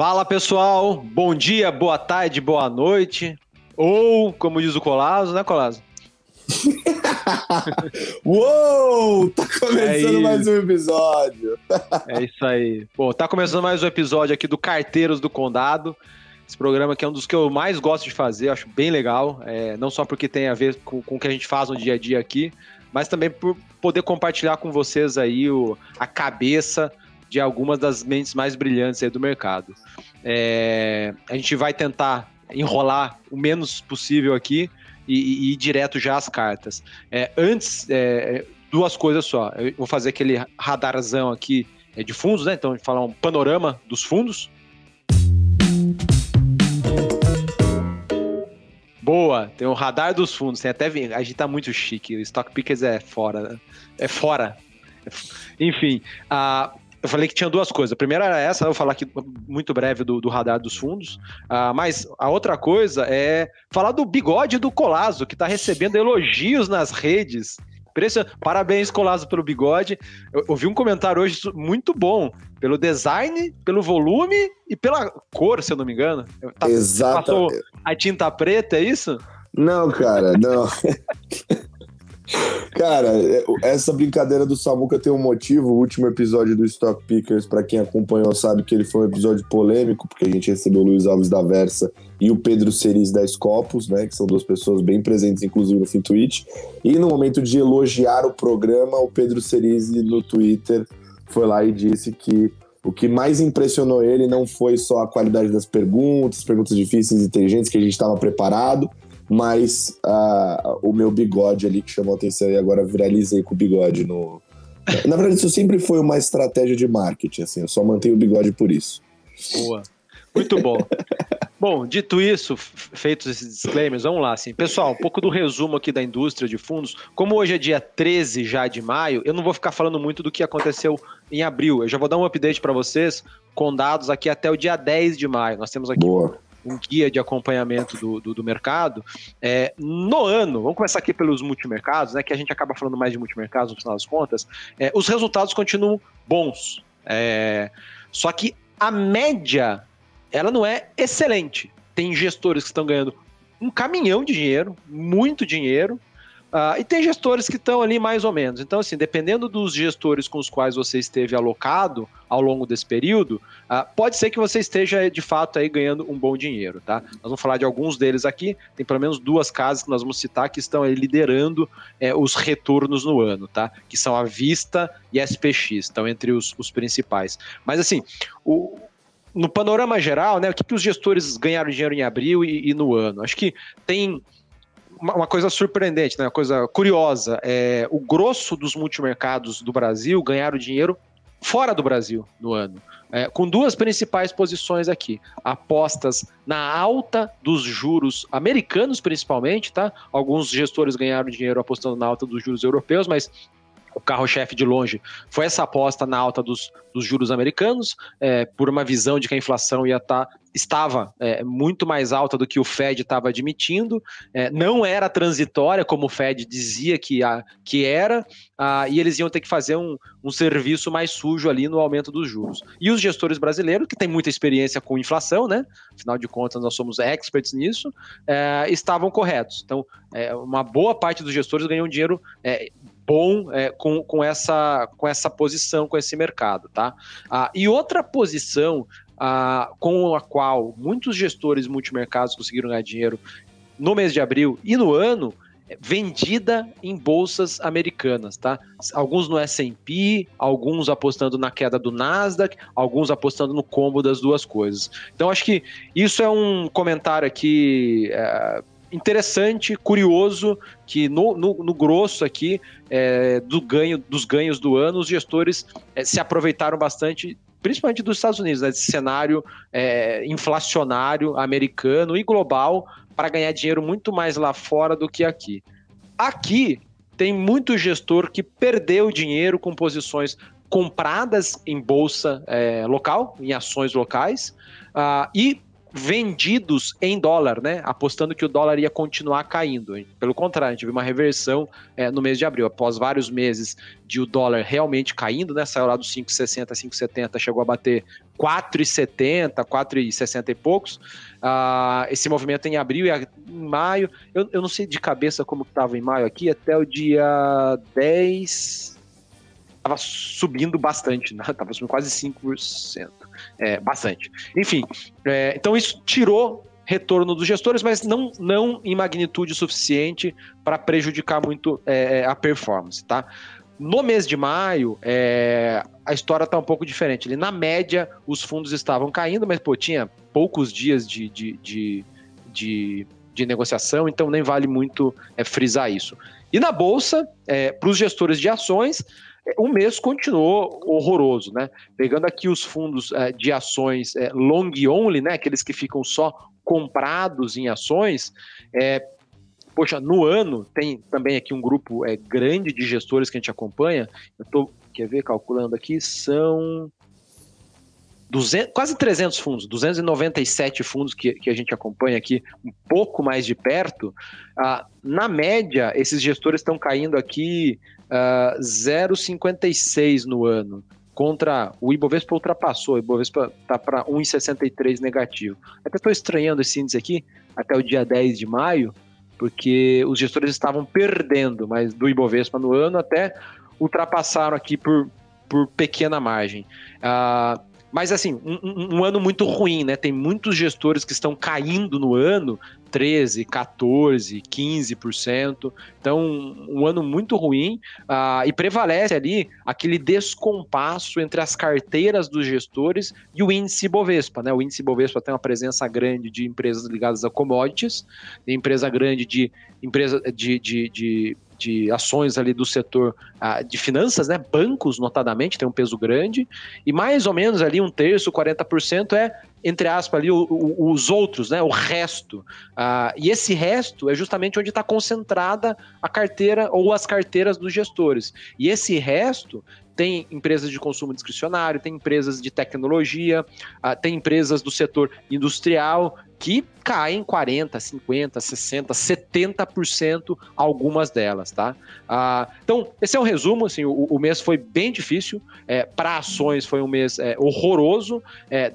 Fala pessoal, bom dia, boa tarde, boa noite, ou como diz o Colasso, né Colasso? Uou, tá começando mais um episódio. É isso aí. Bom, tá começando mais um episódio aqui do Carteiros do Condado. Esse programa aqui é um dos que eu mais gosto de fazer, acho bem legal, não só porque tem a ver com o que a gente faz no dia a dia aqui, mas também por poder compartilhar com vocês aí a cabeça de algumas das mentes mais brilhantes aí do mercado. A gente vai tentar enrolar o menos possível aqui e ir direto já às cartas. Antes, duas coisas só. Eu vou fazer aquele radarzão aqui de fundos, né? Então, a gente vai falar um panorama dos fundos. Boa, tem o radar dos fundos, tem até... A gente tá muito chique, o Stock Pickers é fora, né? É fora. Enfim, eu falei que tinha duas coisas. A primeira era essa, eu vou falar aqui muito breve do radar dos fundos. Mas a outra coisa é falar do bigode do Colasso, que está recebendo elogios nas redes. Parabéns, Colasso, pelo bigode. Eu ouvi um comentário hoje muito bom, pelo design, pelo volume e pela cor, se eu não me engano. Exato. Passou a tinta preta, é isso? Não, cara, não. Cara, essa brincadeira do Samuca tem um motivo. O último episódio do Stock Pickers, para quem acompanhou, sabe que ele foi um episódio polêmico, porque a gente recebeu o Luiz Alves da Versa e o Pedro Ceris da Scopus, né, que são duas pessoas bem presentes, inclusive no FinTwitch. E no momento de elogiar o programa, o Pedro Ceris no Twitter foi lá e disse que o que mais impressionou ele não foi só a qualidade das perguntas difíceis e inteligentes, que a gente estava preparado, mas o meu bigode ali que chamou a atenção, e agora viralizei com o bigode no... Na verdade, isso sempre foi uma estratégia de marketing, assim, eu só mantenho o bigode por isso. Boa, muito bom. Bom, dito isso, feitos esses disclaimers, vamos lá, assim. Pessoal, um pouco do resumo aqui da indústria de fundos. Como hoje é dia 13 já de maio, eu não vou ficar falando muito do que aconteceu em abril. Eu já vou dar um update para vocês com dados aqui até o dia 10 de maio. Nós temos aqui um guia de acompanhamento do mercado. No ano, vamos começar aqui pelos multimercados, né, que a gente acaba falando mais de multimercados no final das contas, os resultados continuam bons. Só que a média, ela não é excelente. Tem gestores que estão ganhando um caminhão de dinheiro, muito dinheiro, e tem gestores que estão ali mais ou menos. Então, assim, dependendo dos gestores com os quais você esteve alocado ao longo desse período, pode ser que você esteja, de fato, aí ganhando um bom dinheiro, tá? Nós vamos falar de alguns deles aqui, tem pelo menos duas casas que nós vamos citar que estão aí liderando os retornos no ano, tá? Que são a Vista e a SPX, estão entre os principais. Mas, assim, no panorama geral, né, o que os gestores ganharam dinheiro em abril e no ano? Acho que tem uma coisa surpreendente, né, uma coisa curiosa. O grosso dos multimercados do Brasil ganharam dinheiro fora do Brasil no ano, com duas principais posições aqui. Apostas na alta dos juros americanos, principalmente, tá? Alguns gestores ganharam dinheiro apostando na alta dos juros europeus, mas o carro-chefe de longe foi essa aposta na alta dos juros americanos, por uma visão de que a inflação estava muito mais alta do que o Fed estava admitindo, não era transitória, como o Fed dizia que era, e eles iam ter que fazer um serviço mais sujo ali no aumento dos juros. E os gestores brasileiros, que têm muita experiência com inflação, né? Afinal de contas, nós somos experts nisso, estavam corretos. Então, uma boa parte dos gestores ganham dinheiro bom com essa posição, com esse mercado, tá? E outra posição com a qual muitos gestores multimercados conseguiram ganhar dinheiro no mês de abril e no ano, vendida em bolsas americanas, tá? Alguns no S&P, alguns apostando na queda do Nasdaq, alguns apostando no combo das duas coisas. Então, acho que isso é um comentário aqui interessante, curioso, que no grosso aqui dos ganhos do ano, os gestores se aproveitaram bastante, principalmente dos Estados Unidos, né, desse cenário inflacionário americano e global, para ganhar dinheiro muito mais lá fora do que aqui. Aqui tem muito gestor que perdeu dinheiro com posições compradas em bolsa local, em ações locais, e vendidos em dólar, né? Apostando que o dólar ia continuar caindo. Pelo contrário, a gente viu uma reversão no mês de abril, após vários meses de o dólar realmente caindo, né? Saiu lá dos 5,60, 5,70, chegou a bater 4,70, 4,60 e poucos. Esse movimento em abril e em maio, eu não sei de cabeça como estava em maio aqui, até o dia 10... Estava subindo bastante, né? Estava subindo quase 5%. Bastante. Enfim, então isso tirou retorno dos gestores, mas não em magnitude suficiente para prejudicar muito a performance, tá? No mês de maio, a história está um pouco diferente. Ali, na média, os fundos estavam caindo, mas tinha poucos dias de negociação, então nem vale muito frisar isso. E na Bolsa, para os gestores de ações, o mês continuou horroroso, né? Pegando aqui os fundos de ações long only, né? Aqueles que ficam só comprados em ações, no ano tem também aqui um grupo grande de gestores que a gente acompanha. Eu estou, calculando aqui, são 200, quase 300 fundos, 297 fundos que a gente acompanha aqui um pouco mais de perto. Na média, esses gestores estão caindo aqui 0,56 no ano, contra o Ibovespa ultrapassou, o Ibovespa está para 1,63 negativo. Até estou estranhando esse índice aqui, até o dia 10 de maio, porque os gestores estavam perdendo, mas do Ibovespa no ano até ultrapassaram aqui por pequena margem. Mas assim, um ano muito ruim, né? Tem muitos gestores que estão caindo no ano, 13%, 14%, 15%. Então, um ano muito ruim, e prevalece ali aquele descompasso entre as carteiras dos gestores e o índice Bovespa, né? O índice Bovespa tem uma presença grande de empresas ligadas a commodities, tem empresa grande de ações ali do setor de finanças, né? Bancos, notadamente, tem um peso grande, e mais ou menos ali 1/3, 40% entre aspas, ali os outros, né? O resto. E esse resto é justamente onde está concentrada a carteira ou as carteiras dos gestores. E esse resto tem empresas de consumo discricionário, tem empresas de tecnologia, tem empresas do setor industrial que caem 40%, 50%, 60%, 70% algumas delas, tá? Então, esse é um resumo, assim, o mês foi bem difícil, para ações foi um mês horroroso,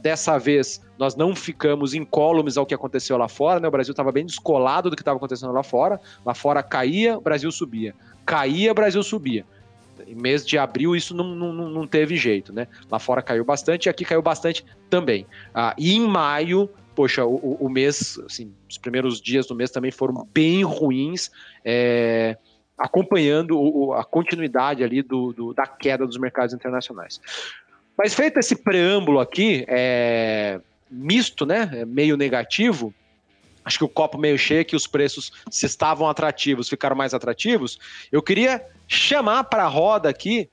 dessa vez nós não ficamos incólumes ao que aconteceu lá fora, né? O Brasil estava bem descolado do que estava acontecendo lá fora caía, o Brasil subia, caía, o Brasil subia. Em mês de abril isso não teve jeito, né? Lá fora caiu bastante e aqui caiu bastante também. E em maio, o mês, assim, os primeiros dias do mês também foram bem ruins, acompanhando a continuidade ali da queda dos mercados internacionais. Mas feito esse preâmbulo aqui, misto, né? Meio negativo, acho que o copo meio cheio, que os preços, se estavam atrativos, ficaram mais atrativos. Eu queria chamar para a roda aqui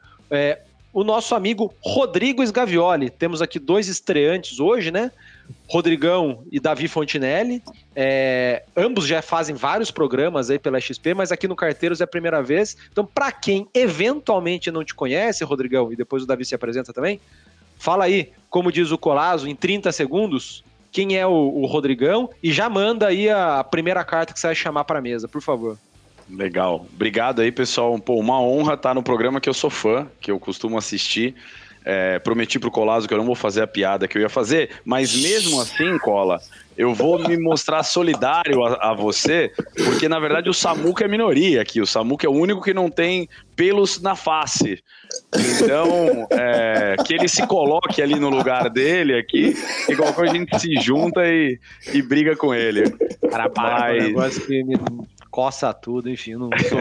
o nosso amigo Rodrigo Sgavioli. Temos aqui 2 estreantes hoje, né? Rodrigão e Davi Fontinelli. Ambos já fazem vários programas aí pela XP, mas aqui no Carteiros é a primeira vez. Então, para quem eventualmente não te conhece, Rodrigão, e depois o Davi se apresenta também, fala aí, como diz o Colasso, em 30 segundos, quem é o Rodrigão, e já manda aí a primeira carta que você vai chamar para a mesa, por favor. Legal. Obrigado aí, pessoal. Uma honra estar no programa que eu sou fã, que eu costumo assistir. Prometi pro Colasso que eu não vou fazer a piada que eu ia fazer, mas mesmo assim, Cola, eu vou me mostrar solidário a você, porque na verdade o Samuca é minoria aqui, o Samuca é o único que não tem pelos na face. Então, que ele se coloque ali no lugar dele aqui, igual quando a gente se junta e briga com ele. Cara, um negócio que me coça tudo, enfim, não sou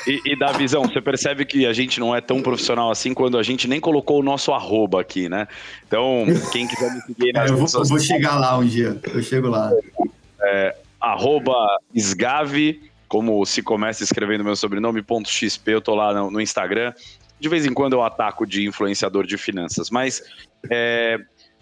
e da visão, você percebe que a gente não é tão profissional assim quando a gente nem colocou o nosso arroba aqui, né? Então, quem quiser me seguir nas eu vou chegar lá um dia, eu chego lá. @Sgavi, como se começa escrevendo meu sobrenome, .xp, eu tô lá no Instagram. De vez em quando eu ataco de influenciador de finanças, mas...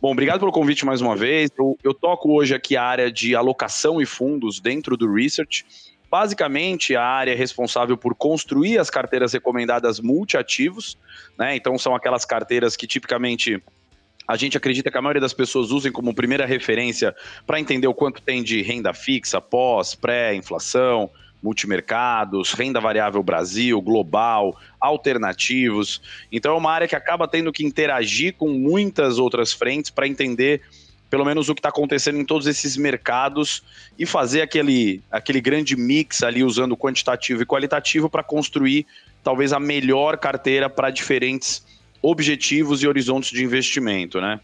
Bom, obrigado pelo convite mais uma vez. Eu toco hoje aqui a área de alocação e fundos dentro do Research. Basicamente, a área é responsável por construir as carteiras recomendadas multiativos, né? Então, são aquelas carteiras que tipicamente a gente acredita que a maioria das pessoas usem como primeira referência para entender o quanto tem de renda fixa, pós, pré, inflação, multimercados, renda variável Brasil, global, alternativos. Então é uma área que acaba tendo que interagir com muitas outras frentes para entender pelo menos o que está acontecendo em todos esses mercados e fazer aquele grande mix ali usando quantitativo e qualitativo para construir talvez a melhor carteira para diferentes objetivos e horizontes de investimento, né?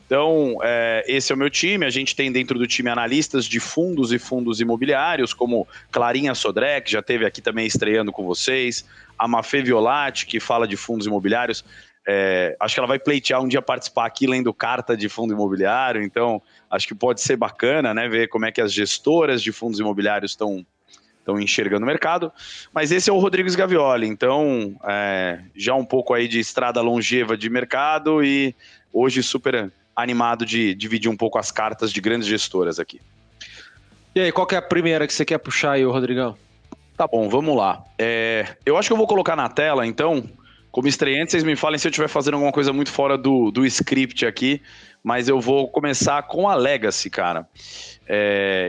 Então, esse é o meu time. A gente tem dentro do time analistas de fundos e fundos imobiliários, como Clarinha Sodré, que já esteve aqui também estreando com vocês, a Mafê Violatti, que fala de fundos imobiliários. Acho que ela vai pleitear um dia participar aqui lendo carta de fundo imobiliário, então acho que pode ser bacana, né, ver como é que as gestoras de fundos imobiliários estão enxergando o mercado. Mas esse é o Rodrigo Sgavioli, então já um pouco aí de estrada longeva de mercado e hoje super animado de dividir um pouco as cartas de grandes gestoras aqui. E aí, qual que é a primeira que você quer puxar aí, Rodrigão? Tá bom, vamos lá. Eu acho que eu vou colocar na tela, então, como estreante, vocês me falem se eu estiver fazendo alguma coisa muito fora do script aqui, mas eu vou começar com a Legacy, cara.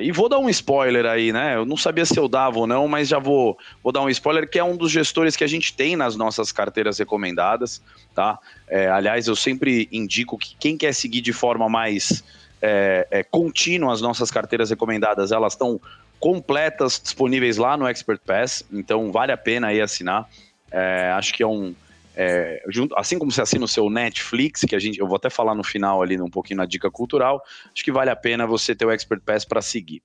E vou dar um spoiler aí, né? Eu não sabia se eu dava ou não, mas já vou dar um spoiler, que é um dos gestores que a gente tem nas nossas carteiras recomendadas, tá? Aliás, eu sempre indico que quem quer seguir de forma mais contínua as nossas carteiras recomendadas, elas estão completas, disponíveis lá no Expert Pass, então vale a pena aí assinar. Acho que assim como você assina o seu Netflix, que eu vou até falar no final ali um pouquinho na dica cultural, acho que vale a pena você ter o Expert Pass para seguir.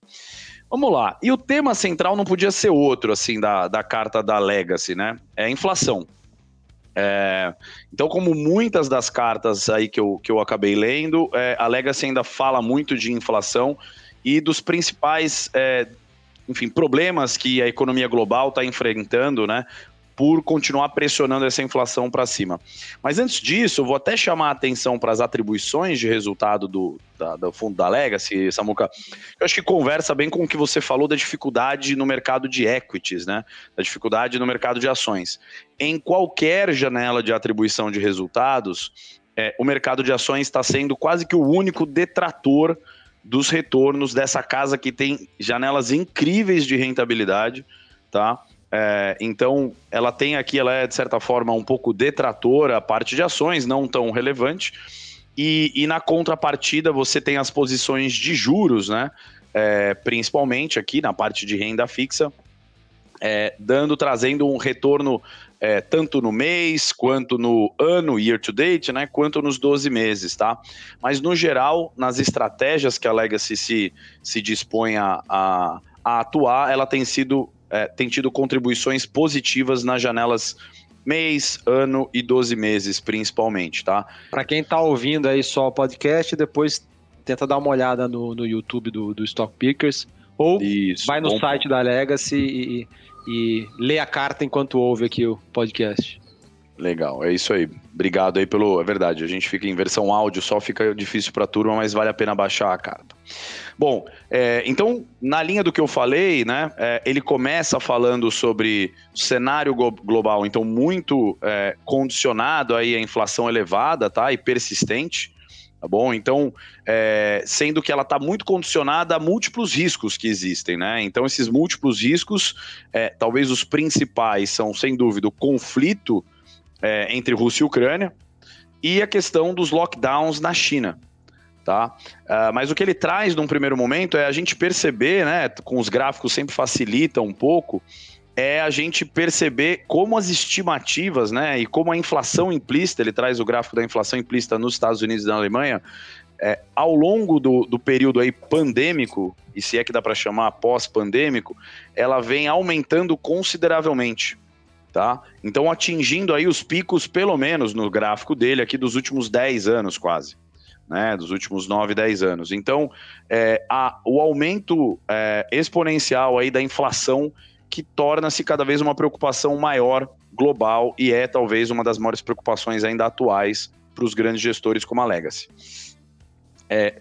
Vamos lá, e o tema central não podia ser outro, assim, da carta da Legacy, né? É a inflação. Então, como muitas das cartas aí que eu acabei lendo, a Legacy ainda fala muito de inflação e dos principais, problemas que a economia global está enfrentando, né? Por continuar pressionando essa inflação para cima. Mas antes disso, eu vou até chamar a atenção para as atribuições de resultado do fundo da Legacy, Samuca. Eu acho que conversa bem com o que você falou da dificuldade no mercado de equities, né? Da dificuldade no mercado de ações. Em qualquer janela de atribuição de resultados, o mercado de ações está sendo quase que o único detrator dos retornos dessa casa que tem janelas incríveis de rentabilidade, tá? Então, ela é de certa forma um pouco detratora, a parte de ações, não tão relevante, e na contrapartida você tem as posições de juros, né? Principalmente aqui na parte de renda fixa, trazendo um retorno tanto no mês, quanto no ano, year to date, né? Quanto nos 12 meses, tá? Mas no geral, nas estratégias que a Legacy se dispõe a atuar, ela tem tido contribuições positivas nas janelas mês, ano e 12 meses, principalmente, tá? Para quem tá ouvindo aí só o podcast, depois tenta dar uma olhada no YouTube do Stock Pickers, ou vai no site da Legacy e lê a carta enquanto ouve aqui o podcast. Legal, é isso aí. Obrigado aí é verdade, a gente fica em versão áudio, só fica difícil para a turma, mas vale a pena baixar a carta. Bom, então, na linha do que eu falei, né, ele começa falando sobre o cenário global, então muito condicionado aí à inflação elevada, tá, e persistente, tá bom? Então, sendo que ela está muito condicionada a múltiplos riscos que existem, né? Então, esses múltiplos riscos, talvez os principais são, sem dúvida, o conflito entre Rússia e Ucrânia e a questão dos lockdowns na China, tá? Mas o que ele traz num primeiro momento é a gente perceber, né, com os gráficos sempre facilita um pouco, a gente perceber como as estimativas, né, e como a inflação implícita, ele traz o gráfico da inflação implícita nos Estados Unidos e na Alemanha, ao longo do período aí pandêmico, e se é que dá para chamar pós-pandêmico, ela vem aumentando consideravelmente. Tá? Então atingindo aí os picos, pelo menos no gráfico dele aqui, dos últimos 10 anos quase, né? Dos últimos 9, 10 anos. Então o aumento exponencial aí da inflação que torna-se cada vez uma preocupação maior global e talvez uma das maiores preocupações ainda atuais para os grandes gestores como a Legacy.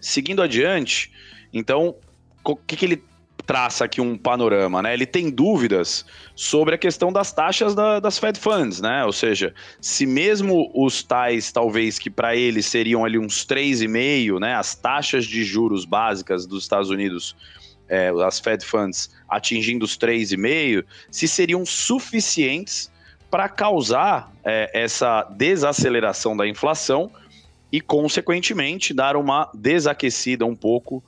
Seguindo adiante, então, traça aqui um panorama, né? Ele tem dúvidas sobre a questão das taxas das Fed Funds, né? Ou seja, se mesmo os tais, talvez, que para eles seriam ali uns 3,5, né? As taxas de juros básicas dos Estados Unidos, as Fed Funds atingindo os 3,5, se seriam suficientes para causar essa desaceleração da inflação e, consequentemente, dar uma desaquecida um pouco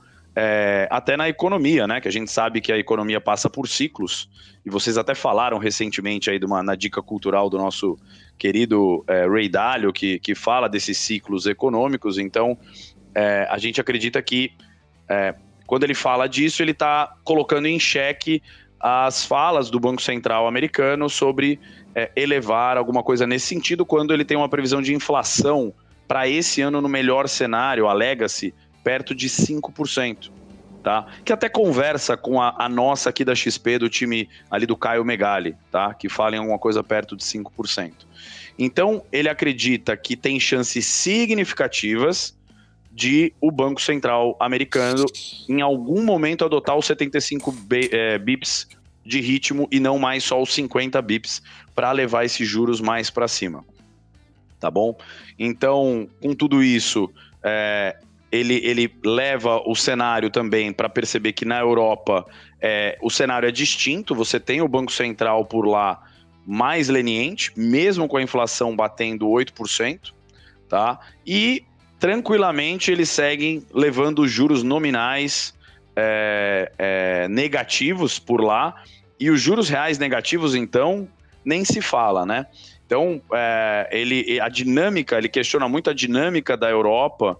até na economia, né? Que a gente sabe que a economia passa por ciclos, e vocês até falaram recentemente aí na dica cultural do nosso querido Ray Dalio, que fala desses ciclos econômicos. Então, a gente acredita que quando ele fala disso, ele está colocando em xeque as falas do Banco Central americano sobre elevar alguma coisa nesse sentido, quando ele tem uma previsão de inflação para esse ano no melhor cenário, alega-se, perto de 5%, tá? Que até conversa com a nossa aqui da XP, do time ali do Caio Megali, tá? Que fala em alguma coisa perto de 5%. Então, ele acredita que tem chances significativas de o Banco Central americano, em algum momento, adotar os 75 bips de ritmo e não mais só os 50 bips para levar esses juros mais para cima, tá bom? Então, com tudo isso, ele leva o cenário também para perceber que na Europa o cenário é distinto. Você tem o Banco Central por lá mais leniente, mesmo com a inflação batendo 8%, tá? E tranquilamente eles seguem levando os juros nominais negativos por lá, e os juros reais negativos, então, nem se fala, né? Então, ele questiona muito a dinâmica da Europa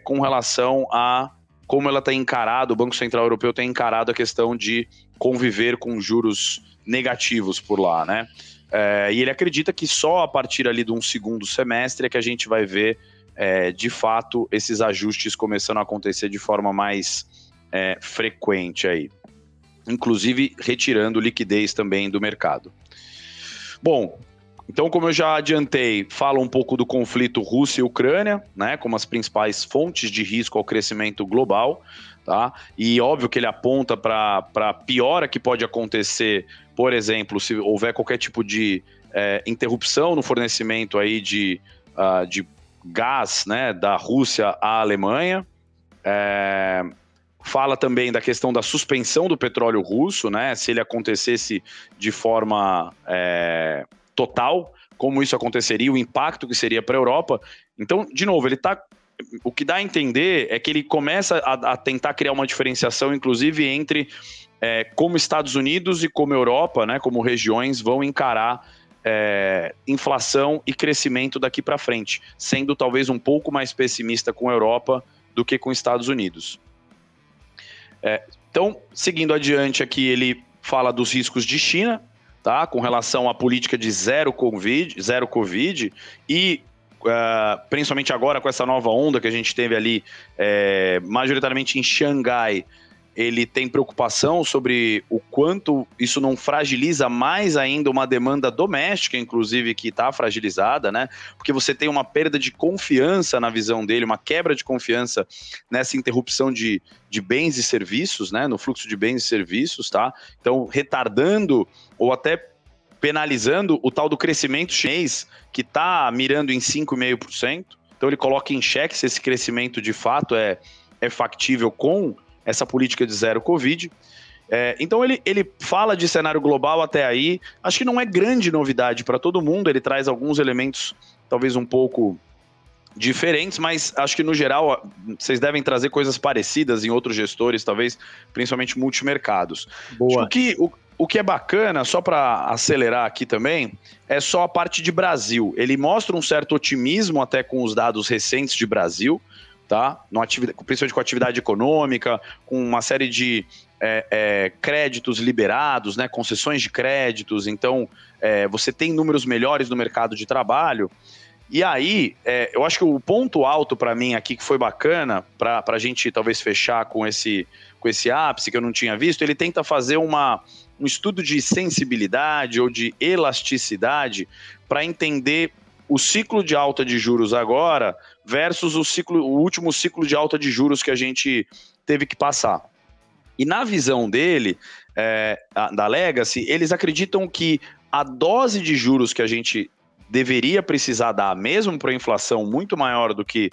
com relação a como ela tem encarado, o Banco Central Europeu tem encarado a questão de conviver com juros negativos por lá, né? E ele acredita que só a partir ali de um segundo semestre é que a gente vai ver, de fato, esses ajustes começando a acontecer de forma mais frequente aí. Inclusive retirando liquidez também do mercado. Bom, então, como eu já adiantei, falo um pouco do conflito Rússia e Ucrânia, né, como as principais fontes de risco ao crescimento global, tá? E óbvio que ele aponta para a piora que pode acontecer, por exemplo, se houver qualquer tipo de interrupção no fornecimento aí de gás, né, da Rússia à Alemanha. Fala também da questão da suspensão do petróleo russo, né, se ele acontecesse de forma total, como isso aconteceria, o impacto que seria para a Europa. Então, de novo, o que dá a entender é que ele começa a tentar criar uma diferenciação, inclusive, entre como Estados Unidos e como Europa, né, como regiões, vão encarar inflação e crescimento daqui para frente, sendo talvez um pouco mais pessimista com a Europa do que com os Estados Unidos. Então, seguindo adiante aqui, ele fala dos riscos de China, tá? Com relação à política de zero Covid e principalmente agora com essa nova onda que a gente teve ali, majoritariamente em Xangai. Ele tem preocupação sobre o quanto isso não fragiliza mais ainda uma demanda doméstica, inclusive, que está fragilizada, né? Porque você tem uma perda de confiança na visão dele, uma quebra de confiança nessa interrupção de bens e serviços, né? No fluxo de bens e serviços, tá? Então, retardando ou até penalizando o tal do crescimento chinês, que está mirando em 5,5%. Então, ele coloca em xeque se esse crescimento de fato é factível com essa política de zero Covid. Então ele fala de cenário global até aí. Acho que não é grande novidade para todo mundo. Ele traz alguns elementos talvez um pouco diferentes, mas acho que no geral vocês devem trazer coisas parecidas em outros gestores, talvez principalmente multimercados. Boa. O que é bacana, só para acelerar aqui também, é só a parte de Brasil. Ele mostra um certo otimismo até com os dados recentes de Brasil, tá? Principalmente com a atividade econômica, com uma série de créditos liberados, né? Concessões de créditos. Então, você tem números melhores no mercado de trabalho. E aí, eu acho que o ponto alto para mim aqui, que foi bacana, para a gente talvez fechar com esse ápice que eu não tinha visto, ele tenta fazer um estudo de sensibilidade ou de elasticidade para entender o ciclo de alta de juros agora versus o último ciclo de alta de juros que a gente teve que passar. E na visão dele, da Legacy, eles acreditam que a dose de juros que a gente deveria precisar dar, mesmo para a inflação muito maior do que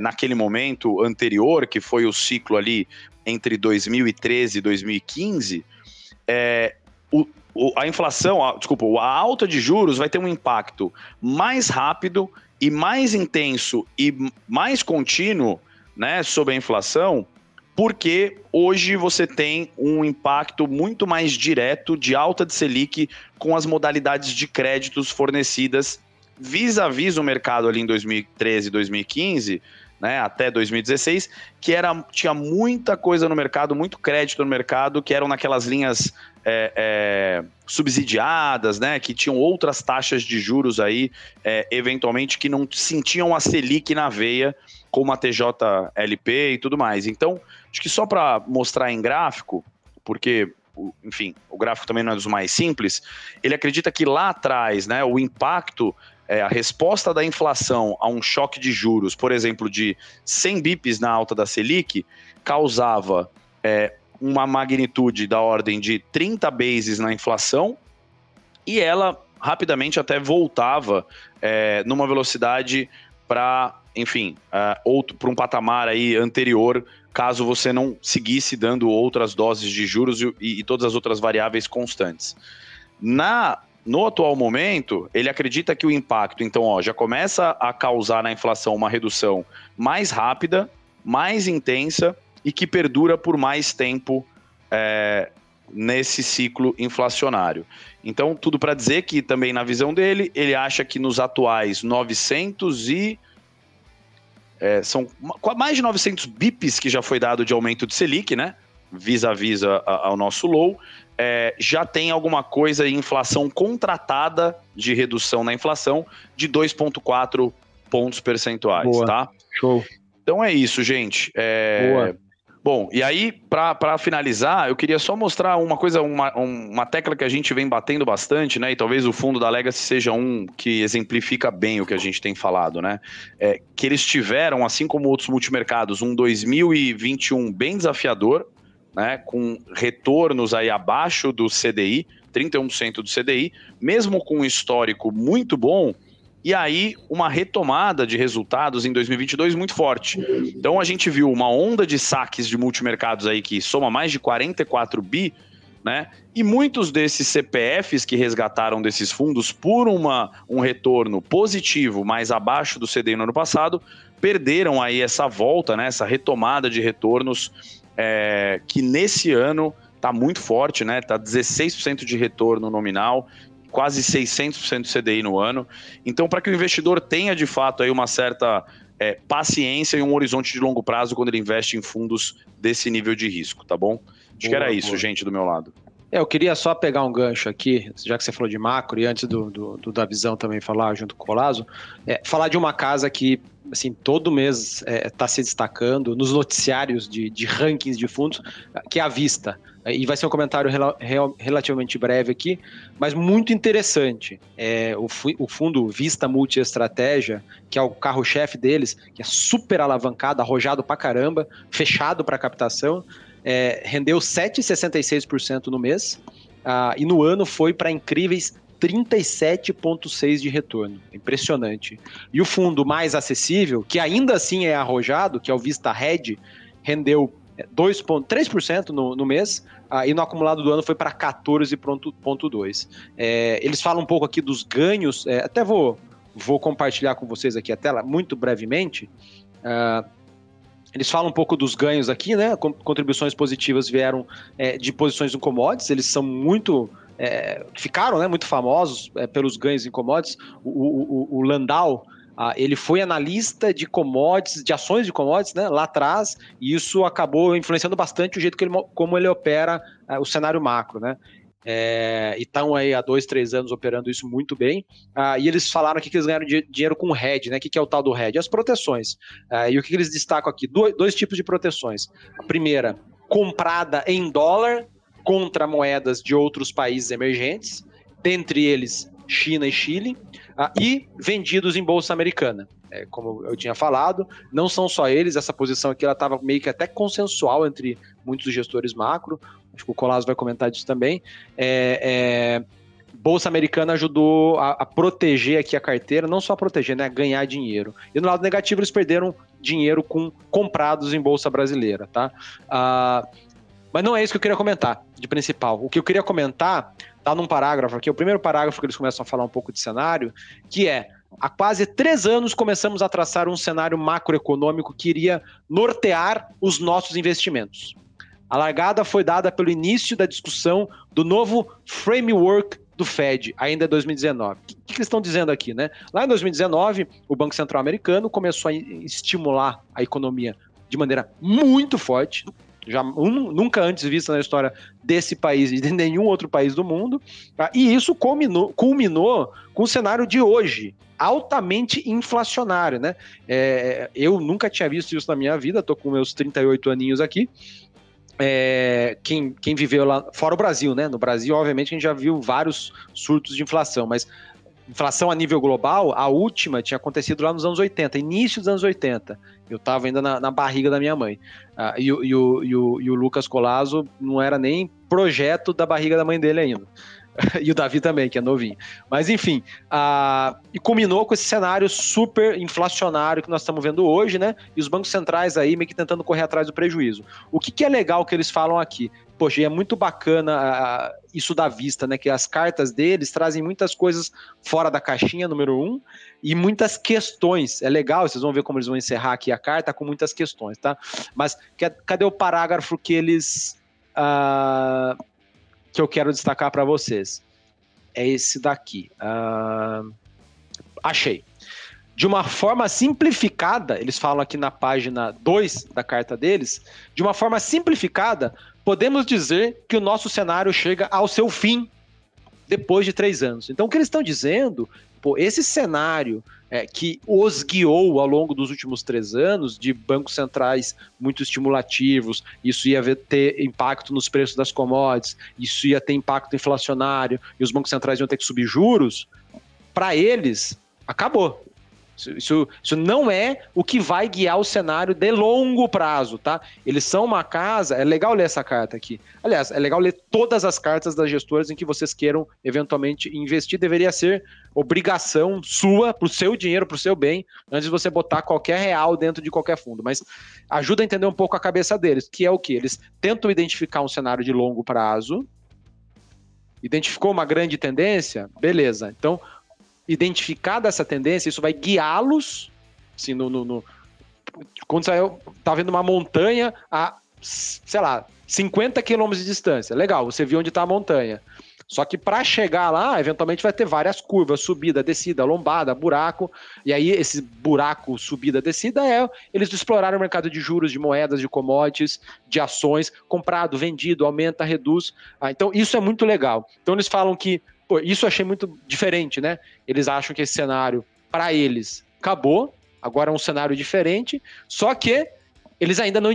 naquele momento anterior, que foi o ciclo ali entre 2013 e 2015, a inflação, a alta de juros vai ter um impacto mais rápido e mais intenso e mais contínuo, né, sobre a inflação, porque hoje você tem um impacto muito mais direto de alta de Selic com as modalidades de créditos fornecidas vis-à-vis o mercado ali em 2013, 2015, né, até 2016, que tinha muita coisa no mercado, muito crédito no mercado, que eram naquelas linhas subsidiadas, né, que tinham outras taxas de juros aí, eventualmente, que não sentiam a Selic na veia, como a TJLP e tudo mais. Então, acho que só para mostrar em gráfico, porque, enfim, o gráfico também não é dos mais simples, ele acredita que lá atrás, né, o impacto, a resposta da inflação a um choque de juros, por exemplo, de 100 bips na alta da Selic, causava uma magnitude da ordem de 30 bases na inflação, e ela rapidamente até voltava numa velocidade para, enfim, para um patamar aí anterior, caso você não seguisse dando outras doses de juros e todas as outras variáveis constantes. No atual momento, ele acredita que o impacto, então, já começa a causar na inflação uma redução mais rápida, mais intensa e que perdura por mais tempo nesse ciclo inflacionário. Então, tudo para dizer que também na visão dele, ele acha que nos atuais 900 são mais de 900 bips que já foi dado de aumento de Selic, né? Vis-a-vis ao nosso low, já tem alguma coisa em inflação contratada de redução na inflação de 2,4 pontos percentuais. Boa. Tá? Show. Então é isso, gente. Boa. Bom, e aí, para finalizar, eu queria só mostrar uma coisa, uma tecla que a gente vem batendo bastante, né? E talvez o fundo da Legacy seja um que exemplifica bem o que a gente tem falado, né? Que eles tiveram, assim como outros multimercados, um 2021 bem desafiador, né? Com retornos aí abaixo do CDI, 31% do CDI, mesmo com um histórico muito bom. E aí, uma retomada de resultados em 2022 muito forte. Então, a gente viu uma onda de saques de multimercados aí que soma mais de 44 bi, né? E muitos desses CPFs que resgataram desses fundos por um retorno positivo, mais abaixo do CDI no ano passado, perderam aí essa volta, né? Essa retomada de retornos que nesse ano está muito forte, né? Está 16% de retorno nominal, quase 600% de CDI no ano. Então, para que o investidor tenha, de fato, aí uma certa paciência e um horizonte de longo prazo quando ele investe em fundos desse nível de risco, tá bom? Acho que era isso, gente, do meu lado. Eu queria só pegar um gancho aqui, já que você falou de macro, e antes da visão também falar junto com o Colazo, falar de uma casa que, assim, todo mês está se destacando nos noticiários de rankings de fundos, que é a Vista. E vai ser um comentário relativamente breve aqui, mas muito interessante. O fundo Vista Multiestratégia, que é o carro-chefe deles, que é super alavancado, arrojado pra caramba, fechado para captação, rendeu 7,66% no mês, e no ano foi para incríveis 37,6% de retorno. Impressionante. E o fundo mais acessível, que ainda assim é arrojado, que é o Vista Red, rendeu 2,3% no mês, e no acumulado do ano foi para 14,2%. Eles falam um pouco aqui dos ganhos, até vou compartilhar com vocês aqui a tela, muito brevemente. Eles falam um pouco dos ganhos aqui, né? Contribuições positivas vieram de posições em commodities, eles são muito... ficaram, né, muito famosos pelos ganhos em commodities. O Landau, ele foi analista de commodities, de ações de commodities, né, lá atrás, e isso acabou influenciando bastante o jeito como ele opera o cenário macro, né? E estão aí há 2-3 anos operando isso muito bem, e eles falaram aqui que eles ganharam dinheiro com hedge, né? O que é o tal do hedge? As proteções. E o que eles destacam aqui? Dois tipos de proteções. A primeira, comprada em dólar contra moedas de outros países emergentes, dentre eles China e Chile, e vendidos em bolsa americana. como eu tinha falado. Não são só eles, essa posição aqui ela estava meio que até consensual entre muitos gestores macro, acho que o Colasso vai comentar disso também. Bolsa Americana ajudou a proteger aqui a carteira, não só a proteger, né, a ganhar dinheiro. E no lado negativo eles perderam dinheiro comprados em Bolsa Brasileira, tá? Mas não é isso que eu queria comentar, de principal. O que eu queria comentar tá num parágrafo aqui, o primeiro parágrafo que eles começam a falar um pouco de cenário, que é: há quase 3 anos começamos a traçar um cenário macroeconômico que iria nortear os nossos investimentos. A largada foi dada pelo início da discussão do novo framework do Fed, ainda em 2019. O que eles estão dizendo aqui, né? Lá em 2019, o Banco Central Americano começou a estimular a economia de maneira muito forte, nunca antes vista na história desse país e de nenhum outro país do mundo, tá? E isso culminou com o cenário de hoje, altamente inflacionário, né? Eu nunca tinha visto isso na minha vida, tô com meus 38 aninhos aqui. Quem viveu lá, fora o Brasil, né? No Brasil, obviamente, a gente já viu vários surtos de inflação, mas inflação a nível global, a última tinha acontecido lá nos anos 80, início dos anos 80. Eu estava ainda na barriga da minha mãe. E o Lucas Colasso não era nem projeto da barriga da mãe dele ainda. E o Davi também, que é novinho. Mas enfim, e culminou com esse cenário super inflacionário que nós estamos vendo hoje, né? E os bancos centrais aí meio que tentando correr atrás do prejuízo. O que é legal que eles falam aqui? Poxa, e é muito bacana isso da vista, né? Que as cartas deles trazem muitas coisas fora da caixinha, número 1, e muitas questões. É legal, vocês vão ver como eles vão encerrar aqui a carta com muitas questões, tá? Mas cadê o parágrafo que eles... que eu quero destacar para vocês? É esse daqui. Achei. De uma forma simplificada, eles falam aqui na página 2 da carta deles, de uma forma simplificada, podemos dizer que o nosso cenário chega ao seu fim depois de 3 anos. Então, o que eles estão dizendo, esse cenário que os guiou ao longo dos últimos 3 anos, de bancos centrais muito estimulativos, isso ia ter impacto nos preços das commodities, isso ia ter impacto inflacionário, e os bancos centrais iam ter que subir juros, para eles, acabou. Isso não é o que vai guiar o cenário de longo prazo, tá? Eles são uma casa... É legal ler essa carta aqui. Aliás, é legal ler todas as cartas das gestoras em que vocês queiram eventualmente investir. Deveria ser obrigação sua, pro seu dinheiro, pro seu bem, antes de você botar qualquer real dentro de qualquer fundo. Mas ajuda a entender um pouco a cabeça deles, que é o quê? Eles tentam identificar um cenário de longo prazo. Identificou uma grande tendência? Beleza. Então... identificada essa tendência, isso vai guiá-los, assim, quando você tá vendo uma montanha a, sei lá, 50 quilômetros de distância. Legal, você viu onde está a montanha. Só que para chegar lá, eventualmente vai ter várias curvas, subida, descida, lombada, buraco, e aí esse buraco, subida, descida eles exploraram o mercado de juros, de moedas, de commodities, de ações, comprado, vendido, aumenta, reduz. Então isso é muito legal. Então eles falam que isso eu achei muito diferente, né? Eles acham que esse cenário, para eles, acabou, agora é um cenário diferente, só que eles ainda não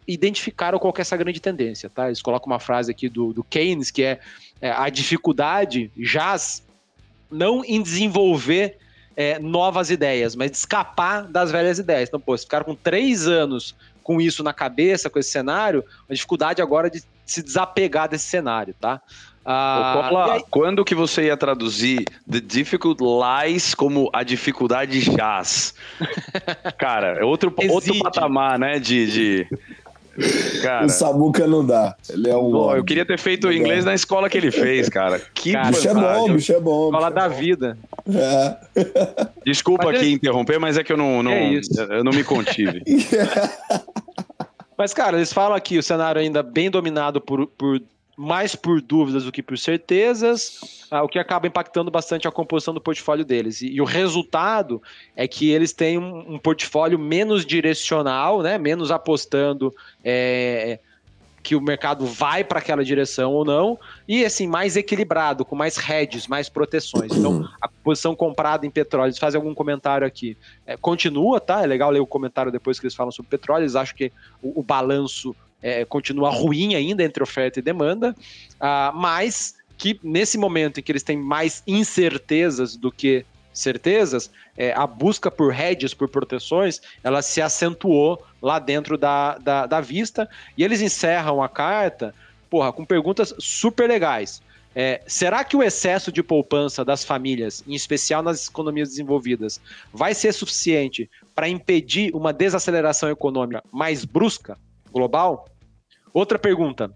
identificaram qual que é essa grande tendência, tá? Eles colocam uma frase aqui do Keynes, que é a dificuldade jaz não em desenvolver novas ideias, mas de escapar das velhas ideias. Então, se ficaram com 3 anos com isso na cabeça, com esse cenário, a dificuldade agora é de se desapegar desse cenário, tá? Quando que você ia traduzir the difficult lies como a dificuldade jaz? Cara, é outro patamar, né, Cara, o Samuca não dá. Ele é um... eu queria ter feito o inglês na escola que ele fez, cara. Bicho é bom. Escola da vida. Desculpa aqui interromper, mas é que eu não me contive. Mas, cara, eles falam aqui o cenário ainda bem dominado mais por dúvidas do que por certezas, o que acaba impactando bastante a composição do portfólio deles. E o resultado é que eles têm um portfólio menos direcional, né, menos apostando que o mercado vai para aquela direção ou não, e assim, mais equilibrado, com mais hedges, mais proteções. Então, a posição comprada em petróleo, eles fazem algum comentário aqui, continua, tá? É legal ler o comentário depois que eles falam sobre petróleo, eles acham que o balanço continua ruim ainda entre oferta e demanda, mas que nesse momento em que eles têm mais incertezas do que certezas, a busca por hedges, por proteções, ela se acentuou lá dentro da vista, e eles encerram a carta, com perguntas super legais. Será que o excesso de poupança das famílias, em especial nas economias desenvolvidas, vai ser suficiente para impedir uma desaceleração econômica mais brusca, global? Outra pergunta.